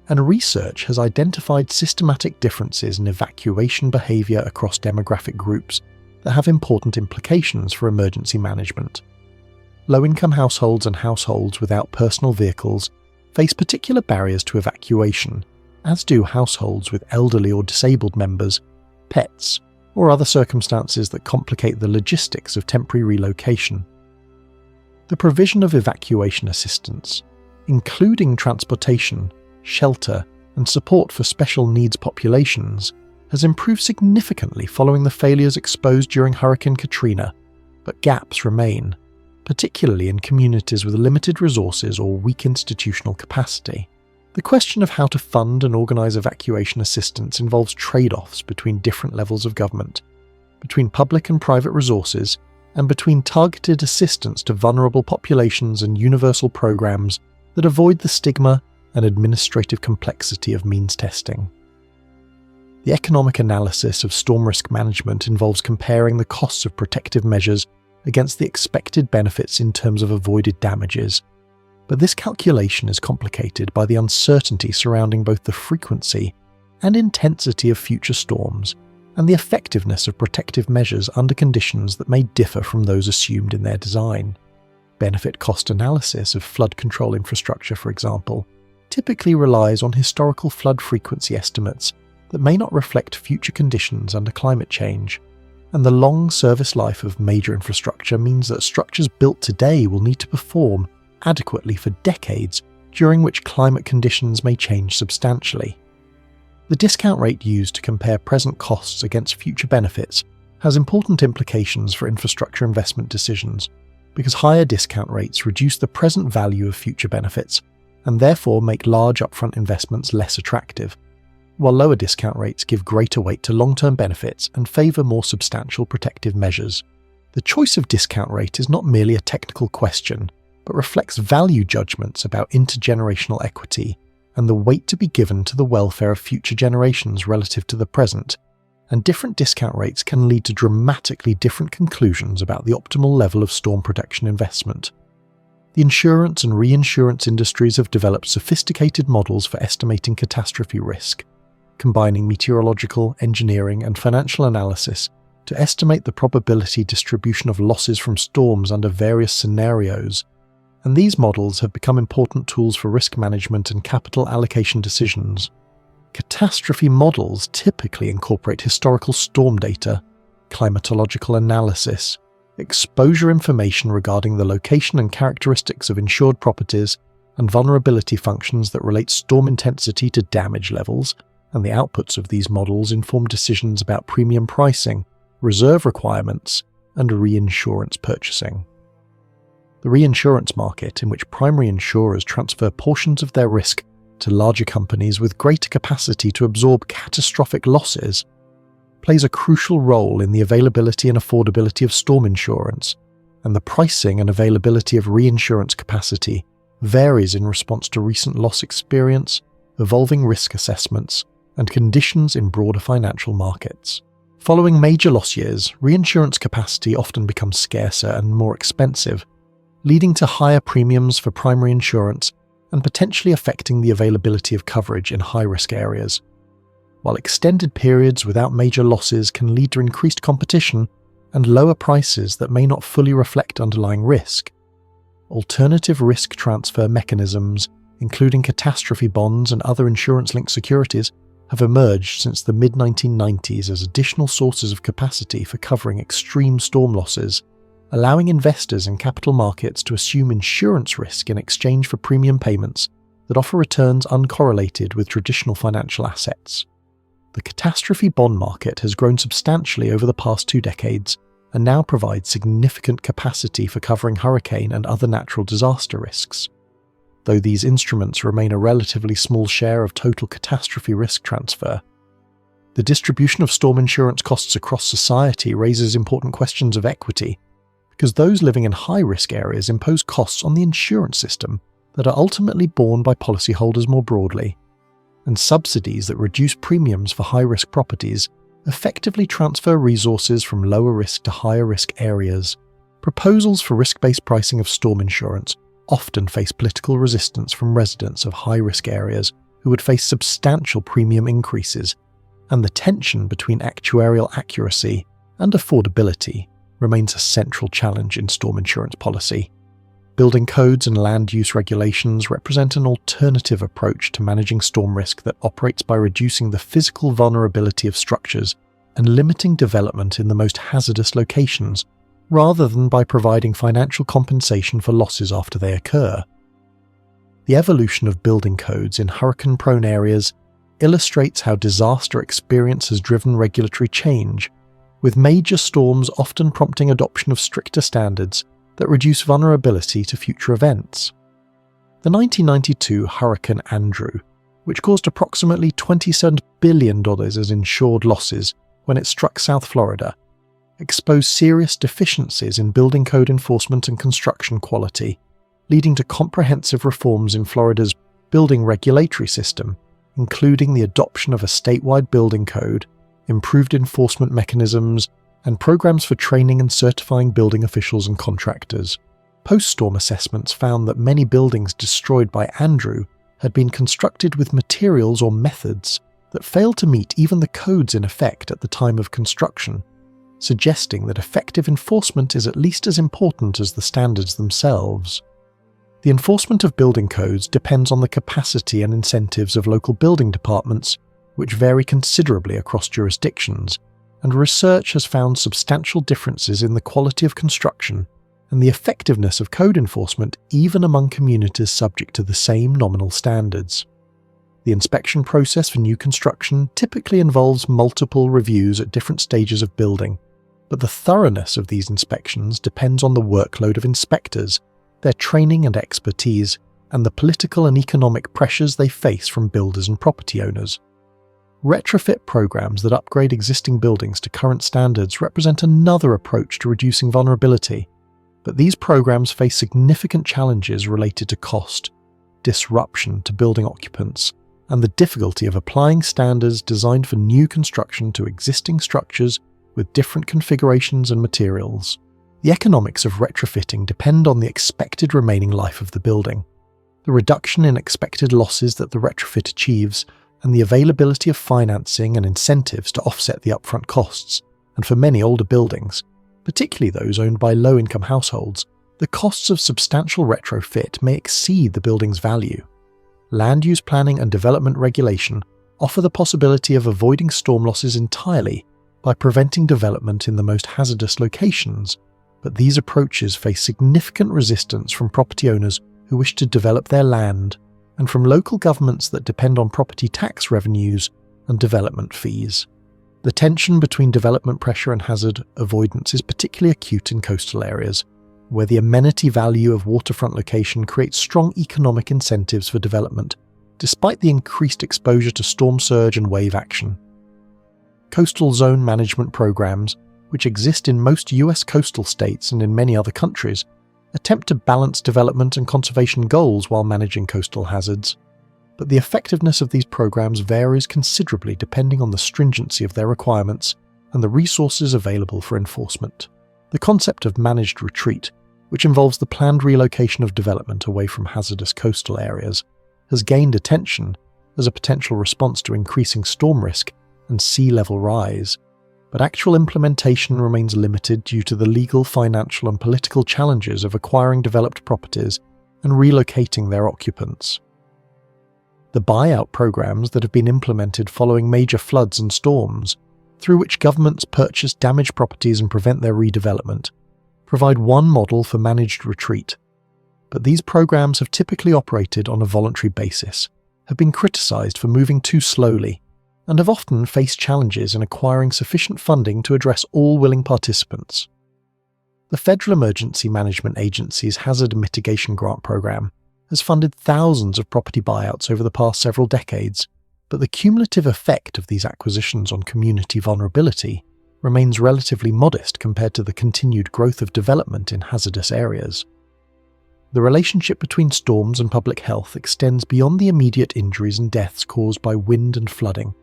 And research has identified systematic differences in evacuation behaviour across demographic groups that have important implications for emergency management. Low-income households and households without personal vehicles face particular barriers to evacuation, as do households with elderly or disabled members, pets, or other circumstances that complicate the logistics of temporary relocation. The provision of evacuation assistance, including transportation, shelter, and support for special needs populations, has improved significantly following the failures exposed during Hurricane Katrina, but gaps remain, particularly in communities with limited resources or weak institutional capacity. The question of how to fund and organise evacuation assistance involves trade-offs between different levels of government, between public and private resources, and between targeted assistance to vulnerable populations and universal programs that avoid the stigma and administrative complexity of means testing. The economic analysis of storm risk management involves comparing the costs of protective measures against the expected benefits in terms of avoided damages, but this calculation is complicated by the uncertainty surrounding both the frequency and intensity of future storms and the effectiveness of protective measures under conditions that may differ from those assumed in their design. Benefit-cost analysis of flood control infrastructure, for example, typically relies on historical flood frequency estimates that may not reflect future conditions under climate change, and the long service life of major infrastructure means that structures built today will need to perform adequately for decades, during which climate conditions may change substantially. The discount rate used to compare present costs against future benefits has important implications for infrastructure investment decisions, because higher discount rates reduce the present value of future benefits and therefore make large upfront investments less attractive, while lower discount rates give greater weight to long-term benefits and favour more substantial protective measures. The choice of discount rate is not merely a technical question, but reflects value judgments about intergenerational equity and the weight to be given to the welfare of future generations relative to the present, and different discount rates can lead to dramatically different conclusions about the optimal level of storm protection investment. The insurance and reinsurance industries have developed sophisticated models for estimating catastrophe risk, combining meteorological, engineering, and financial analysis to estimate the probability distribution of losses from storms under various scenarios, and these models have become important tools for risk management and capital allocation decisions. Catastrophe models typically incorporate historical storm data, climatological analysis, exposure information regarding the location and characteristics of insured properties, and vulnerability functions that relate storm intensity to damage levels, and the outputs of these models inform decisions about premium pricing, reserve requirements, and reinsurance purchasing. The reinsurance market, in which primary insurers transfer portions of their risk to larger companies with greater capacity to absorb catastrophic losses, plays a crucial role in the availability and affordability of storm insurance, and the pricing and availability of reinsurance capacity varies in response to recent loss experience, evolving risk assessments, and conditions in broader financial markets. Following major loss years, reinsurance capacity often becomes scarcer and more expensive, leading to higher premiums for primary insurance and potentially affecting the availability of coverage in high-risk areas. While extended periods without major losses can lead to increased competition and lower prices that may not fully reflect underlying risk, alternative risk transfer mechanisms, including catastrophe bonds and other insurance-linked securities, have emerged since the mid-1990s as additional sources of capacity for covering extreme storm losses, allowing investors in capital markets to assume insurance risk in exchange for premium payments that offer returns uncorrelated with traditional financial assets. The catastrophe bond market has grown substantially over the past 2 decades and now provides significant capacity for covering hurricane and other natural disaster risks. Though these instruments remain a relatively small share of total catastrophe risk transfer, the distribution of storm insurance costs across society raises important questions of equity, because those living in high-risk areas impose costs on the insurance system that are ultimately borne by policyholders more broadly, and subsidies that reduce premiums for high-risk properties effectively transfer resources from lower-risk to higher-risk areas. Proposals for risk-based pricing of storm insurance often face political resistance from residents of high-risk areas who would face substantial premium increases, and the tension between actuarial accuracy and affordability remains a central challenge in storm insurance policy. Building codes and land use regulations represent an alternative approach to managing storm risk that operates by reducing the physical vulnerability of structures and limiting development in the most hazardous locations, rather than by providing financial compensation for losses after they occur. The evolution of building codes in hurricane-prone areas illustrates how disaster experience has driven regulatory change, with major storms often prompting adoption of stricter standards that reduce vulnerability to future events. The 1992 Hurricane Andrew, which caused approximately $27 billion as insured losses when it struck South Florida, exposed serious deficiencies in building code enforcement and construction quality, leading to comprehensive reforms in Florida's building regulatory system, including the adoption of a statewide building code, improved enforcement mechanisms, and programs for training and certifying building officials and contractors. Post-storm assessments found that many buildings destroyed by Andrew had been constructed with materials or methods that failed to meet even the codes in effect at the time of construction, suggesting that effective enforcement is at least as important as the standards themselves. The enforcement of building codes depends on the capacity and incentives of local building departments, which vary considerably across jurisdictions, and research has found substantial differences in the quality of construction and the effectiveness of code enforcement even among communities subject to the same nominal standards. The inspection process for new construction typically involves multiple reviews at different stages of building, but the thoroughness of these inspections depends on the workload of inspectors, their training and expertise, and the political and economic pressures they face from builders and property owners. Retrofit programs that upgrade existing buildings to current standards represent another approach to reducing vulnerability, but these programs face significant challenges related to cost, disruption to building occupants, and the difficulty of applying standards designed for new construction to existing structures with different configurations and materials. The economics of retrofitting depend on the expected remaining life of the building, the reduction in expected losses that the retrofit achieves, and the availability of financing and incentives to offset the upfront costs. And for many older buildings, particularly those owned by low-income households, the costs of substantial retrofit may exceed the building's value. Land use planning and development regulation offer the possibility of avoiding storm losses entirely by preventing development in the most hazardous locations, but these approaches face significant resistance from property owners who wish to develop their land, and from local governments that depend on property tax revenues and development fees. The tension between development pressure and hazard avoidance is particularly acute in coastal areas, where the amenity value of waterfront location creates strong economic incentives for development, despite the increased exposure to storm surge and wave action. Coastal zone management programs, which exist in most US coastal states and in many other countries, attempt to balance development and conservation goals while managing coastal hazards, but the effectiveness of these programs varies considerably depending on the stringency of their requirements and the resources available for enforcement. The concept of managed retreat, which involves the planned relocation of development away from hazardous coastal areas, has gained attention as a potential response to increasing storm risk and sea level rise, but actual implementation remains limited due to the legal, financial and political challenges of acquiring developed properties and relocating their occupants. The buyout programs that have been implemented following major floods and storms, through which governments purchase damaged properties and prevent their redevelopment, provide one model for managed retreat, but these programs have typically operated on a voluntary basis, have been criticised for moving too slowly, and have often faced challenges in acquiring sufficient funding to address all willing participants. The Federal Emergency Management Agency's Hazard Mitigation Grant Program has funded thousands of property buyouts over the past several decades, but the cumulative effect of these acquisitions on community vulnerability remains relatively modest compared to the continued growth of development in hazardous areas. The relationship between storms and public health extends beyond the immediate injuries and deaths caused by wind and flooding,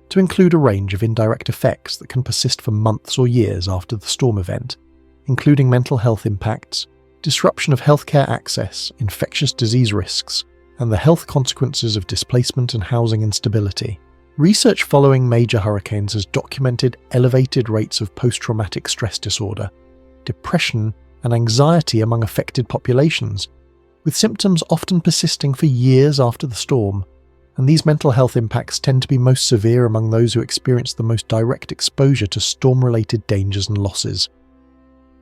to include a range of indirect effects that can persist for months or years after the storm event, including mental health impacts, disruption of healthcare access, infectious disease risks, and the health consequences of displacement and housing instability. Research following major hurricanes has documented elevated rates of post-traumatic stress disorder, depression, and anxiety among affected populations, with symptoms often persisting for years after the storm, and these mental health impacts tend to be most severe among those who experience the most direct exposure to storm-related dangers and losses.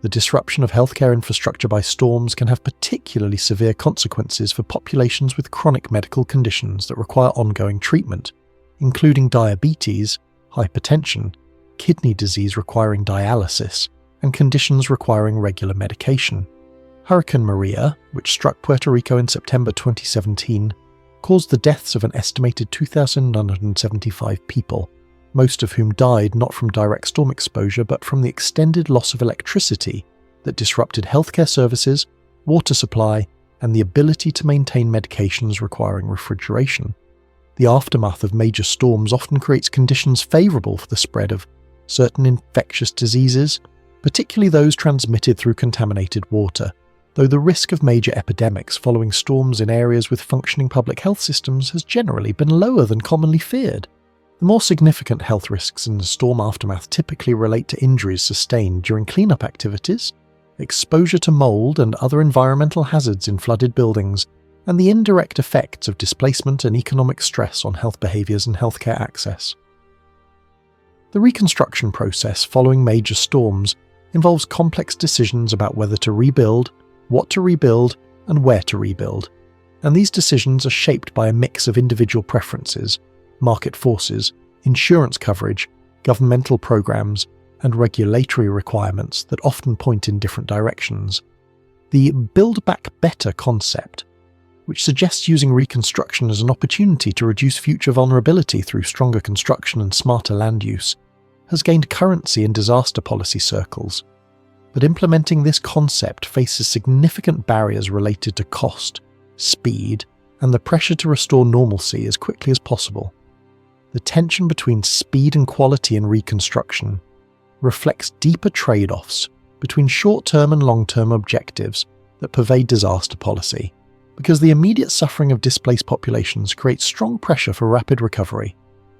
The disruption of healthcare infrastructure by storms can have particularly severe consequences for populations with chronic medical conditions that require ongoing treatment, including diabetes, hypertension, kidney disease requiring dialysis, and conditions requiring regular medication. Hurricane Maria, which struck Puerto Rico in September 2017, caused the deaths of an estimated 2,975 people, most of whom died not from direct storm exposure but from the extended loss of electricity that disrupted healthcare services, water supply, and the ability to maintain medications requiring refrigeration. The aftermath of major storms often creates conditions favourable for the spread of certain infectious diseases, particularly those transmitted through contaminated water, though the risk of major epidemics following storms in areas with functioning public health systems has generally been lower than commonly feared. The more significant health risks in the storm aftermath typically relate to injuries sustained during cleanup activities, exposure to mold and other environmental hazards in flooded buildings, and the indirect effects of displacement and economic stress on health behaviours and healthcare access. The reconstruction process following major storms involves complex decisions about whether to rebuild, what to rebuild, and where to rebuild, and these decisions are shaped by a mix of individual preferences, market forces, insurance coverage, governmental programs, and regulatory requirements that often point in different directions. The Build Back Better concept, which suggests using reconstruction as an opportunity to reduce future vulnerability through stronger construction and smarter land use, has gained currency in disaster policy circles. But implementing this concept faces significant barriers related to cost, speed, and the pressure to restore normalcy as quickly as possible. The tension between speed and quality in reconstruction reflects deeper trade-offs between short-term and long-term objectives that pervade disaster policy, because the immediate suffering of displaced populations creates strong pressure for rapid recovery,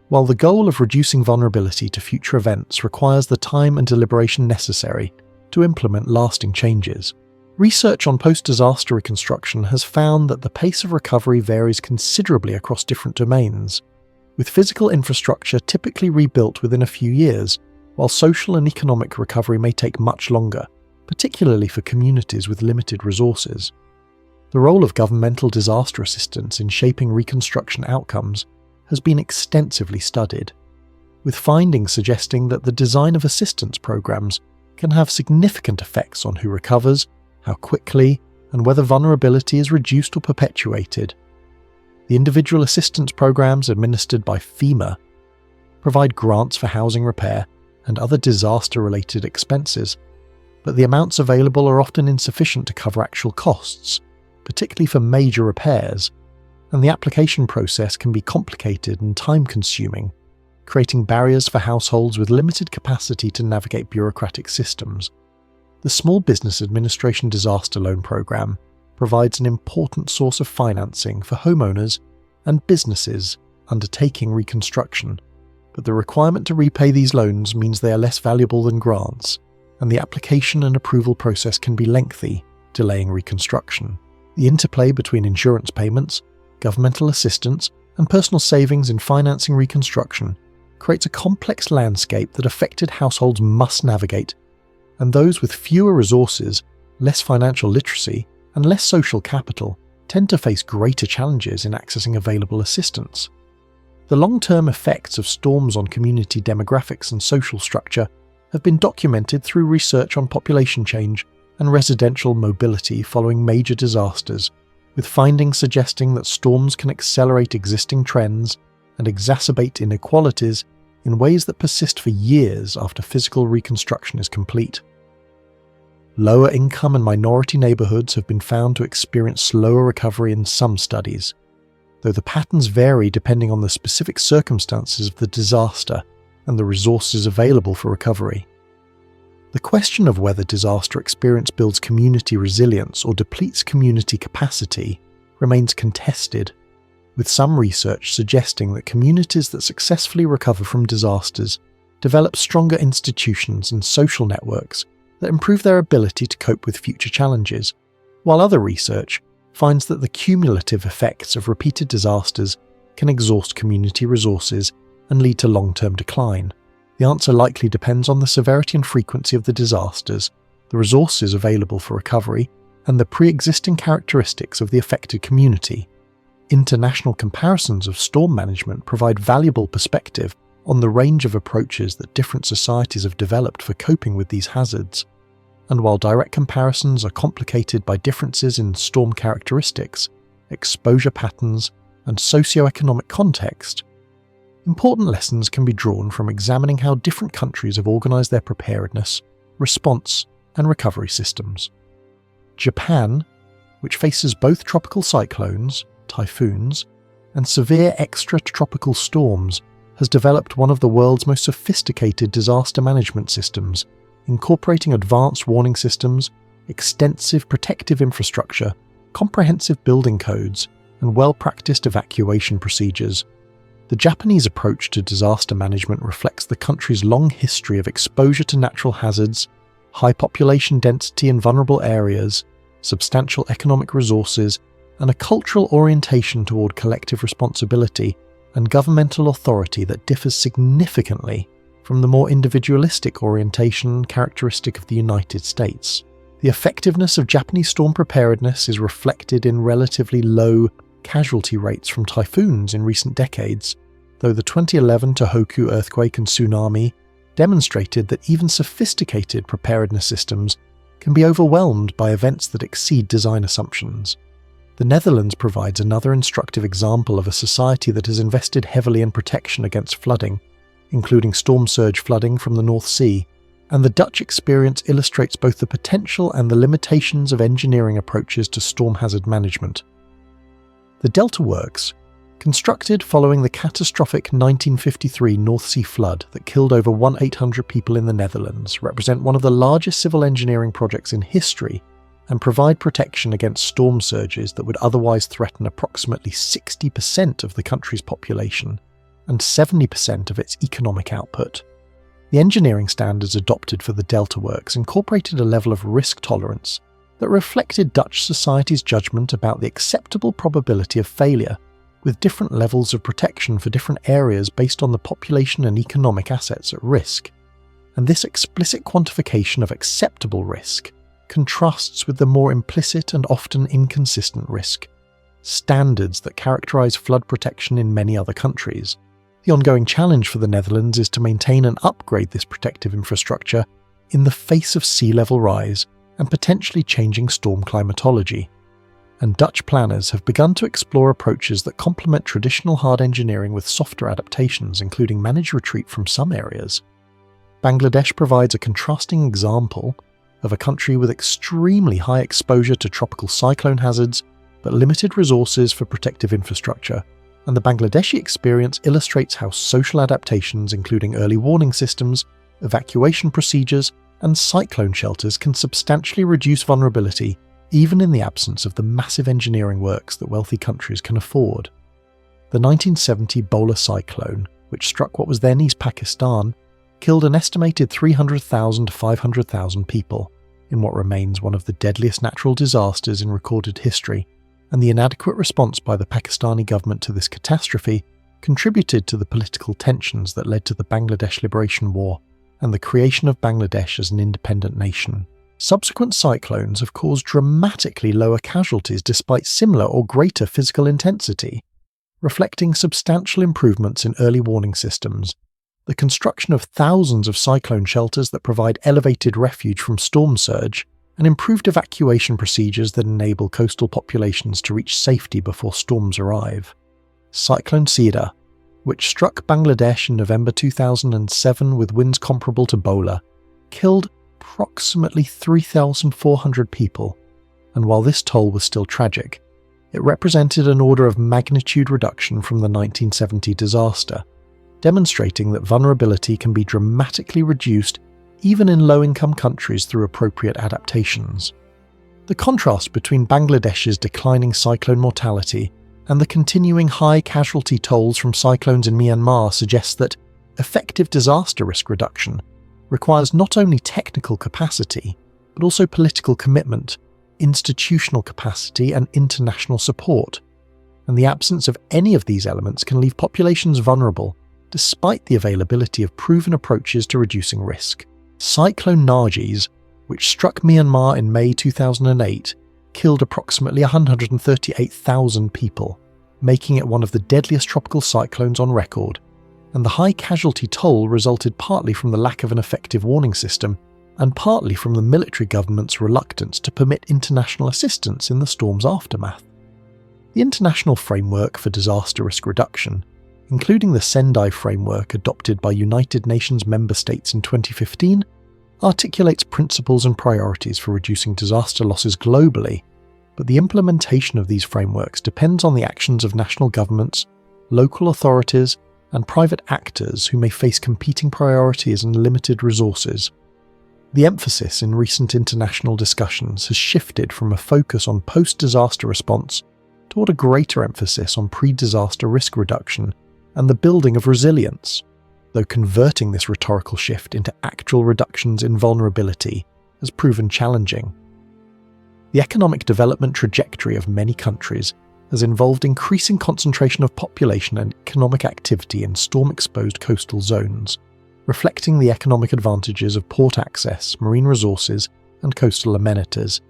while the goal of reducing vulnerability to future events requires the time and deliberation necessary to implement lasting changes. Research on post-disaster reconstruction has found that the pace of recovery varies considerably across different domains, with physical infrastructure typically rebuilt within a few years, while social and economic recovery may take much longer, particularly for communities with limited resources. The role of governmental disaster assistance in shaping reconstruction outcomes has been extensively studied, with findings suggesting that the design of assistance programs can have significant effects on who recovers, how quickly, and whether vulnerability is reduced or perpetuated. The individual assistance programs administered by FEMA provide grants for housing repair and other disaster-related expenses, but the amounts available are often insufficient to cover actual costs, particularly for major repairs, and the application process can be complicated and time-consuming, creating barriers for households with limited capacity to navigate bureaucratic systems. The Small Business Administration Disaster Loan Program provides an important source of financing for homeowners and businesses undertaking reconstruction, but the requirement to repay these loans means they are less valuable than grants, and the application and approval process can be lengthy, delaying reconstruction. The interplay between insurance payments, governmental assistance, and personal savings in financing reconstruction creates a complex landscape that affected households must navigate, and those with fewer resources, less financial literacy, and less social capital tend to face greater challenges in accessing available assistance. The long-term effects of storms on community demographics and social structure have been documented through research on population change and residential mobility following major disasters, with findings suggesting that storms can accelerate existing trends and exacerbate inequalities in ways that persist for years after physical reconstruction is complete. Lower income and minority neighbourhoods have been found to experience slower recovery in some studies, though the patterns vary depending on the specific circumstances of the disaster and the resources available for recovery. The question of whether disaster experience builds community resilience or depletes community capacity remains contested, with some research suggesting that communities that successfully recover from disasters develop stronger institutions and social networks that improve their ability to cope with future challenges, while other research finds that the cumulative effects of repeated disasters can exhaust community resources and lead to long-term decline. The answer likely depends on the severity and frequency of the disasters, the resources available for recovery, and the pre-existing characteristics of the affected community. International comparisons of storm management provide valuable perspective on the range of approaches that different societies have developed for coping with these hazards. and while direct comparisons are complicated by differences in storm characteristics, exposure patterns, and socio-economic context, important lessons can be drawn from examining how different countries have organised their preparedness, response, and recovery systems. Japan, which faces both tropical cyclones, typhoons, and severe extratropical storms, has developed one of the world's most sophisticated disaster management systems, incorporating advanced warning systems, extensive protective infrastructure, comprehensive building codes, and well-practiced evacuation procedures. The Japanese approach to disaster management reflects the country's long history of exposure to natural hazards, high population density in vulnerable areas, substantial economic resources, and a cultural orientation toward collective responsibility and governmental authority that differs significantly from the more individualistic orientation characteristic of the United States. The effectiveness of Japanese storm preparedness is reflected in relatively low casualty rates from typhoons in recent decades, though the 2011 Tohoku earthquake and tsunami demonstrated that even sophisticated preparedness systems can be overwhelmed by events that exceed design assumptions. The Netherlands provides another instructive example of a society that has invested heavily in protection against flooding, including storm surge flooding from the North Sea, and the Dutch experience illustrates both the potential and the limitations of engineering approaches to storm hazard management. The Delta Works, constructed following the catastrophic 1953 North Sea flood that killed over 1,800 people in the Netherlands, represent one of the largest civil engineering projects in history and provide protection against storm surges that would otherwise threaten approximately 60% of the country's population and 70% of its economic output. The engineering standards adopted for the Delta Works incorporated a level of risk tolerance that reflected Dutch society's judgment about the acceptable probability of failure, with different levels of protection for different areas based on the population and economic assets at risk. And this explicit quantification of acceptable risk contrasts with the more implicit and often inconsistent risk standards that characterize flood protection in many other countries. The ongoing challenge for the Netherlands is to maintain and upgrade this protective infrastructure in the face of sea level rise and potentially changing storm climatology. And Dutch planners have begun to explore approaches that complement traditional hard engineering with softer adaptations, including managed retreat from some areas. Bangladesh provides a contrasting example of a country with extremely high exposure to tropical cyclone hazards, but limited resources for protective infrastructure, and the Bangladeshi experience illustrates how social adaptations, including early warning systems, evacuation procedures, and cyclone shelters, can substantially reduce vulnerability even in the absence of the massive engineering works that wealthy countries can afford. The 1970 Bhola cyclone, which struck what was then East Pakistan, killed an estimated 300,000 to 500,000 people, in what remains one of the deadliest natural disasters in recorded history, and the inadequate response by the Pakistani government to this catastrophe contributed to the political tensions that led to the Bangladesh Liberation War and the creation of Bangladesh as an independent nation. Subsequent cyclones have caused dramatically lower casualties despite similar or greater physical intensity, reflecting substantial improvements in early warning systems, the construction of thousands of cyclone shelters that provide elevated refuge from storm surge, and improved evacuation procedures that enable coastal populations to reach safety before storms arrive. Cyclone Sida, which struck Bangladesh in November 2007 with winds comparable to Bhola, killed approximately 3,400 people, and while this toll was still tragic, it represented an order of magnitude reduction from the 1970 disaster, demonstrating that vulnerability can be dramatically reduced even in low-income countries through appropriate adaptations. The contrast between Bangladesh's declining cyclone mortality and the continuing high casualty tolls from cyclones in Myanmar suggests that effective disaster risk reduction requires not only technical capacity, but also political commitment, institutional capacity, and international support. And the absence of any of these elements can leave populations vulnerable, despite the availability of proven approaches to reducing risk. Cyclone Nargis, which struck Myanmar in May 2008, killed approximately 138,000 people, making it one of the deadliest tropical cyclones on record, and the high casualty toll resulted partly from the lack of an effective warning system and partly from the military government's reluctance to permit international assistance in the storm's aftermath. The International Framework for Disaster Risk Reduction, including the Sendai Framework adopted by United Nations member states in 2015, articulates principles and priorities for reducing disaster losses globally, but the implementation of these frameworks depends on the actions of national governments, local authorities, and private actors who may face competing priorities and limited resources. The emphasis in recent international discussions has shifted from a focus on post-disaster response toward a greater emphasis on pre-disaster risk reduction and the building of resilience, though converting this rhetorical shift into actual reductions in vulnerability has proven challenging. The economic development trajectory of many countries has involved increasing concentration of population and economic activity in storm-exposed coastal zones, reflecting the economic advantages of port access, marine resources, and coastal amenities,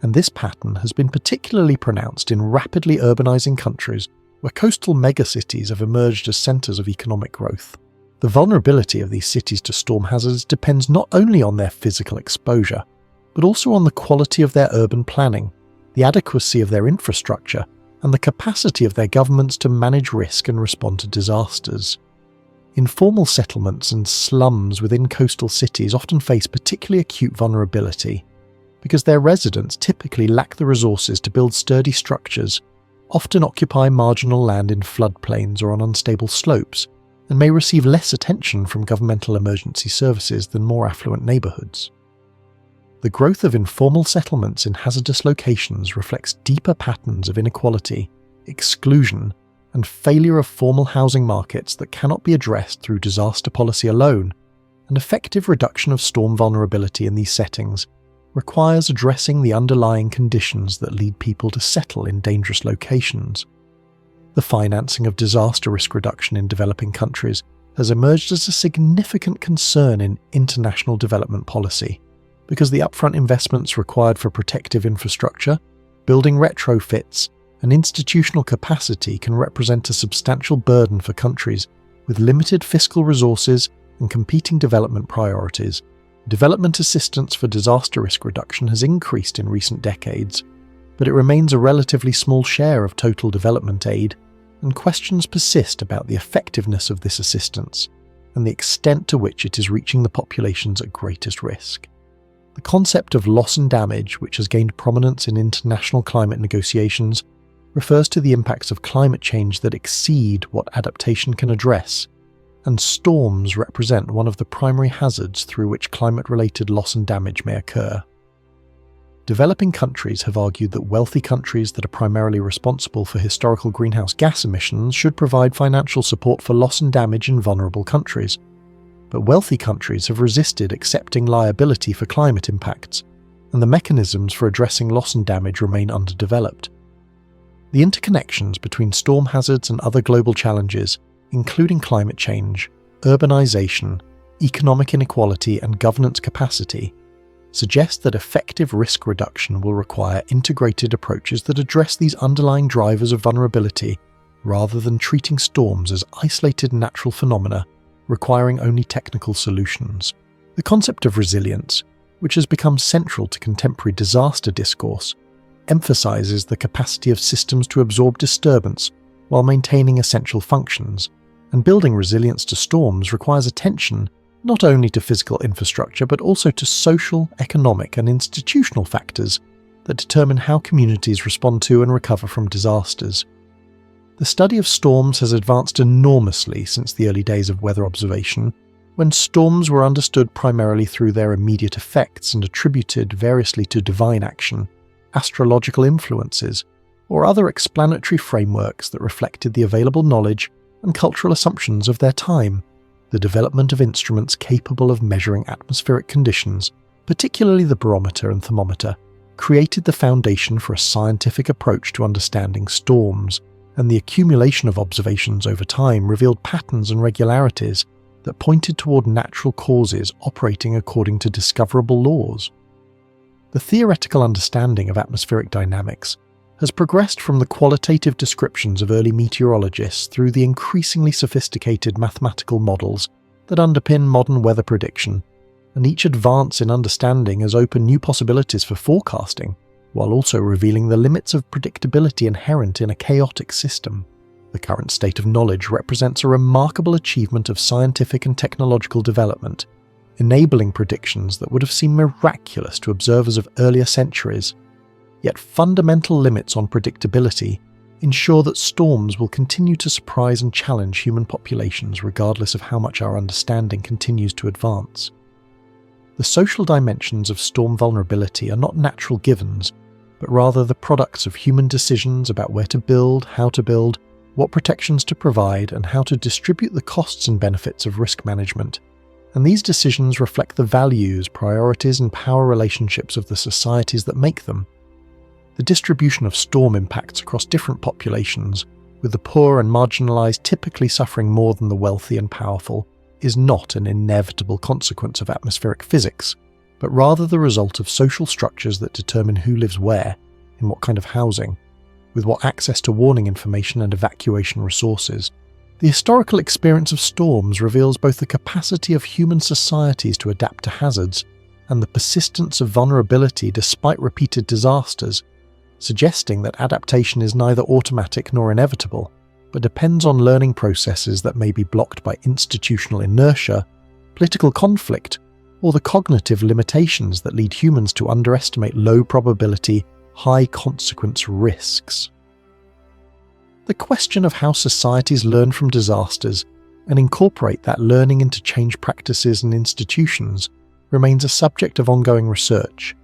and this pattern has been particularly pronounced in rapidly urbanizing countries where coastal megacities have emerged as centers of economic growth. The vulnerability of these cities to storm hazards depends not only on their physical exposure, but also on the quality of their urban planning, the adequacy of their infrastructure, and the capacity of their governments to manage risk and respond to disasters. Informal settlements and slums within coastal cities often face particularly acute vulnerability, because their residents typically lack the resources to build sturdy structures, often occupy marginal land in floodplains or on unstable slopes, and may receive less attention from governmental emergency services than more affluent neighbourhoods. The growth of informal settlements in hazardous locations reflects deeper patterns of inequality, exclusion, and failure of formal housing markets that cannot be addressed through disaster policy alone, and effective reduction of storm vulnerability in these settings requires addressing the underlying conditions that lead people to settle in dangerous locations. The financing of disaster risk reduction in developing countries has emerged as a significant concern in international development policy, because the upfront investments required for protective infrastructure, building retrofits, and institutional capacity can represent a substantial burden for countries with limited fiscal resources and competing development priorities. Development assistance for disaster risk reduction has increased in recent decades, but it remains a relatively small share of total development aid, and questions persist about the effectiveness of this assistance and the extent to which it is reaching the populations at greatest risk. The concept of loss and damage, which has gained prominence in international climate negotiations, refers to the impacts of climate change that exceed what adaptation can address, and storms represent one of the primary hazards through which climate-related loss and damage may occur. Developing countries have argued that wealthy countries that are primarily responsible for historical greenhouse gas emissions should provide financial support for loss and damage in vulnerable countries, but wealthy countries have resisted accepting liability for climate impacts, and the mechanisms for addressing loss and damage remain underdeveloped. The interconnections between storm hazards and other global challenges, including climate change, urbanization, economic inequality, and governance capacity, suggest that effective risk reduction will require integrated approaches that address these underlying drivers of vulnerability rather than treating storms as isolated natural phenomena requiring only technical solutions. The concept of resilience, which has become central to contemporary disaster discourse, emphasizes the capacity of systems to absorb disturbance while maintaining essential functions, and building resilience to storms requires attention not only to physical infrastructure but also to social, economic, and institutional factors that determine how communities respond to and recover from disasters. The study of storms has advanced enormously since the early days of weather observation, when storms were understood primarily through their immediate effects and attributed variously to divine action, astrological influences, or other explanatory frameworks that reflected the available knowledge and cultural assumptions of their time. The development of instruments capable of measuring atmospheric conditions, particularly the barometer and thermometer, created the foundation for a scientific approach to understanding storms, and the accumulation of observations over time revealed patterns and regularities that pointed toward natural causes operating according to discoverable laws. The theoretical understanding of atmospheric dynamics has progressed from the qualitative descriptions of early meteorologists through the increasingly sophisticated mathematical models that underpin modern weather prediction, and each advance in understanding has opened new possibilities for forecasting, while also revealing the limits of predictability inherent in a chaotic system. The current state of knowledge represents a remarkable achievement of scientific and technological development, enabling predictions that would have seemed miraculous to observers of earlier centuries. Yet fundamental limits on predictability ensure that storms will continue to surprise and challenge human populations regardless of how much our understanding continues to advance. The social dimensions of storm vulnerability are not natural givens, but rather the products of human decisions about where to build, how to build, what protections to provide, and how to distribute the costs and benefits of risk management. And these decisions reflect the values, priorities, and power relationships of the societies that make them. The distribution of storm impacts across different populations, with the poor and marginalized typically suffering more than the wealthy and powerful, is not an inevitable consequence of atmospheric physics, but rather the result of social structures that determine who lives where, in what kind of housing, with what access to warning information and evacuation resources. The historical experience of storms reveals both the capacity of human societies to adapt to hazards and the persistence of vulnerability despite repeated disasters, suggesting that adaptation is neither automatic nor inevitable, but depends on learning processes that may be blocked by institutional inertia, political conflict, or the cognitive limitations that lead humans to underestimate low-probability, high-consequence risks. The question of how societies learn from disasters and incorporate that learning into change practices and institutions remains a subject of ongoing research,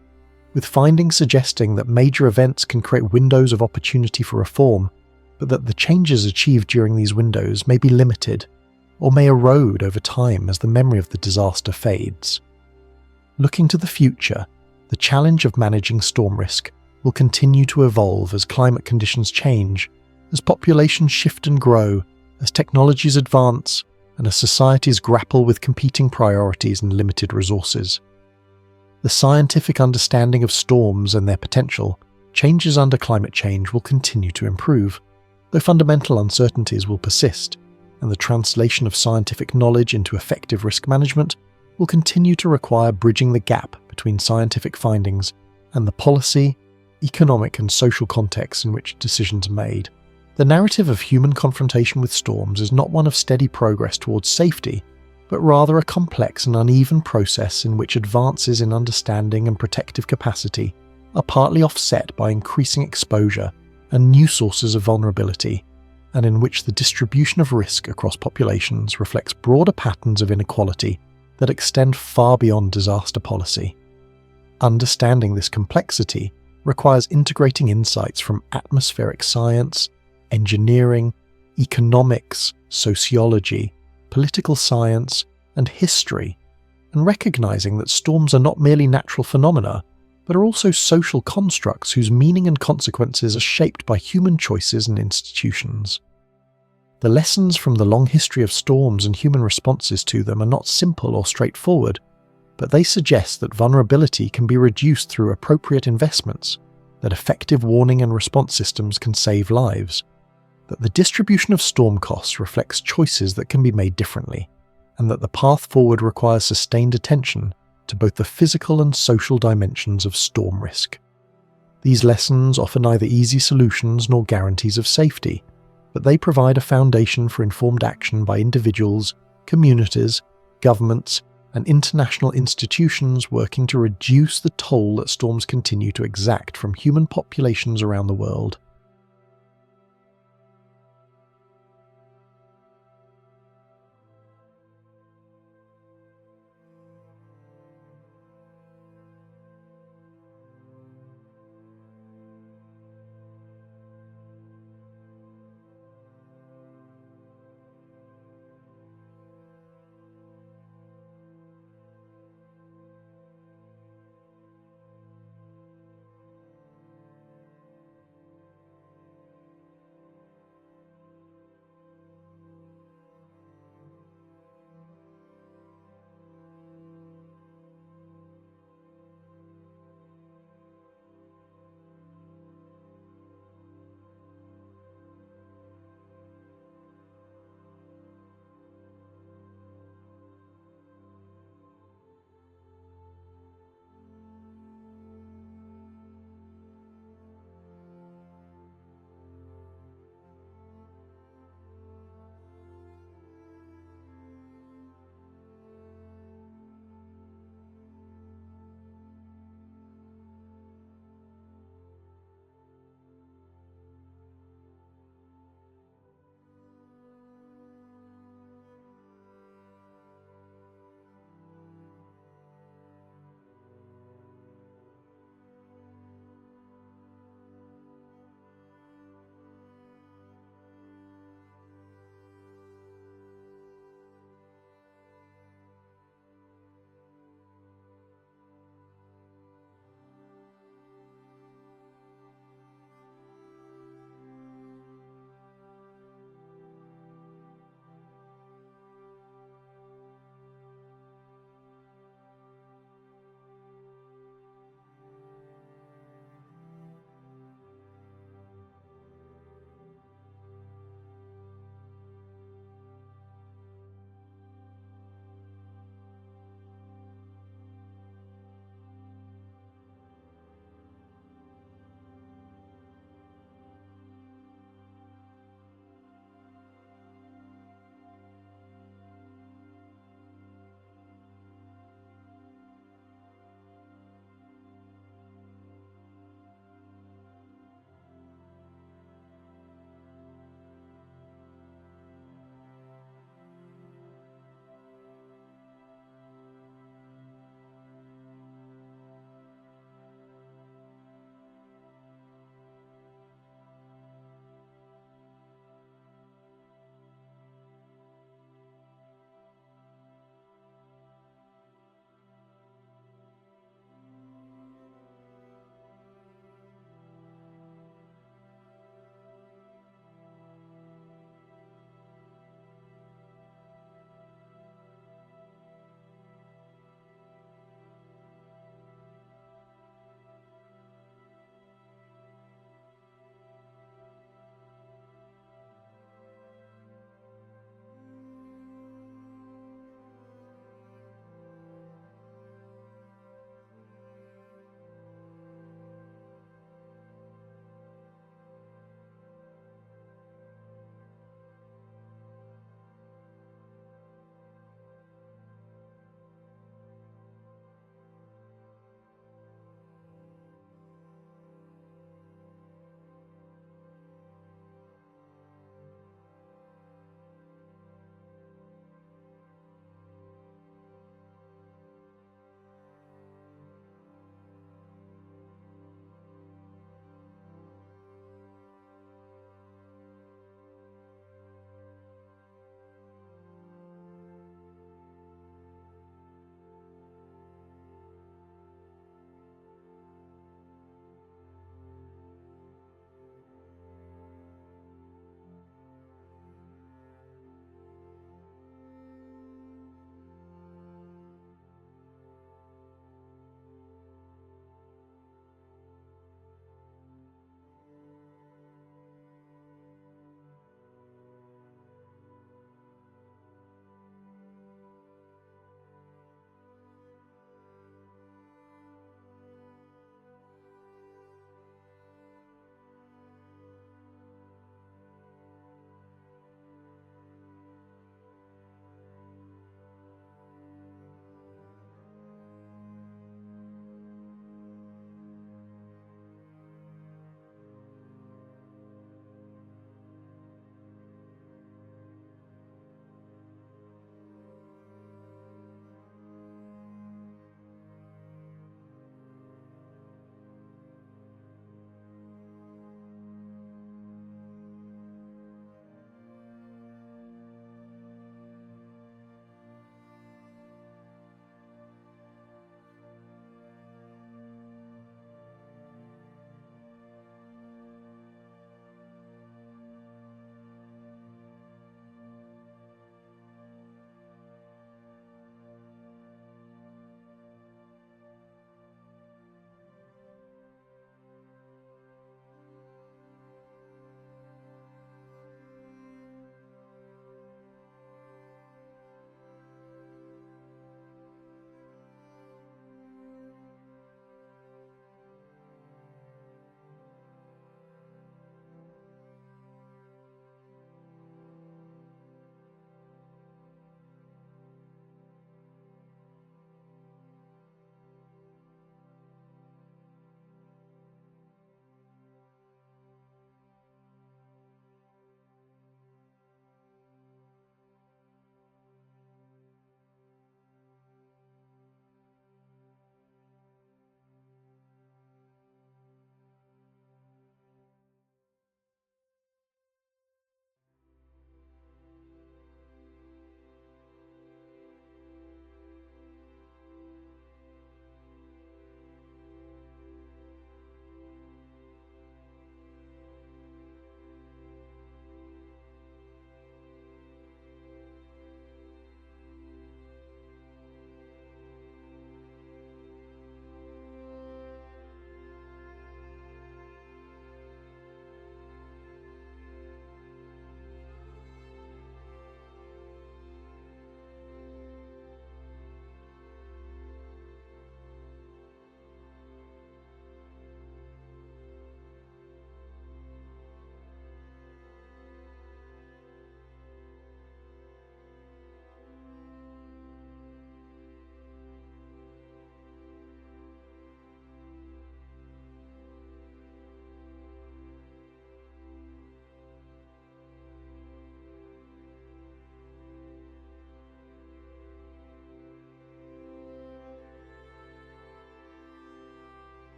with findings suggesting that major events can create windows of opportunity for reform, but that the changes achieved during these windows may be limited, or may erode over time as the memory of the disaster fades. Looking to the future, the challenge of managing storm risk will continue to evolve as climate conditions change, as populations shift and grow, as technologies advance, and as societies grapple with competing priorities and limited resources. The scientific understanding of storms and their potential changes under climate change will continue to improve, though fundamental uncertainties will persist, and the translation of scientific knowledge into effective risk management will continue to require bridging the gap between scientific findings and the policy, economic and social contexts in which decisions are made. The narrative of human confrontation with storms is not one of steady progress towards safety, but rather a complex and uneven process in which advances in understanding and protective capacity are partly offset by increasing exposure and new sources of vulnerability, and in which the distribution of risk across populations reflects broader patterns of inequality that extend far beyond disaster policy. Understanding this complexity requires integrating insights from atmospheric science, engineering, economics, sociology, political science, and history, and recognizing that storms are not merely natural phenomena, but are also social constructs whose meaning and consequences are shaped by human choices and institutions. The lessons from the long history of storms and human responses to them are not simple or straightforward, but they suggest that vulnerability can be reduced through appropriate investments, that effective warning and response systems can save lives, that the distribution of storm costs reflects choices that can be made differently, and that the path forward requires sustained attention to both the physical and social dimensions of storm risk. These lessons offer neither easy solutions nor guarantees of safety, but they provide a foundation for informed action by individuals, communities, governments, and international institutions working to reduce the toll that storms continue to exact from human populations around the world.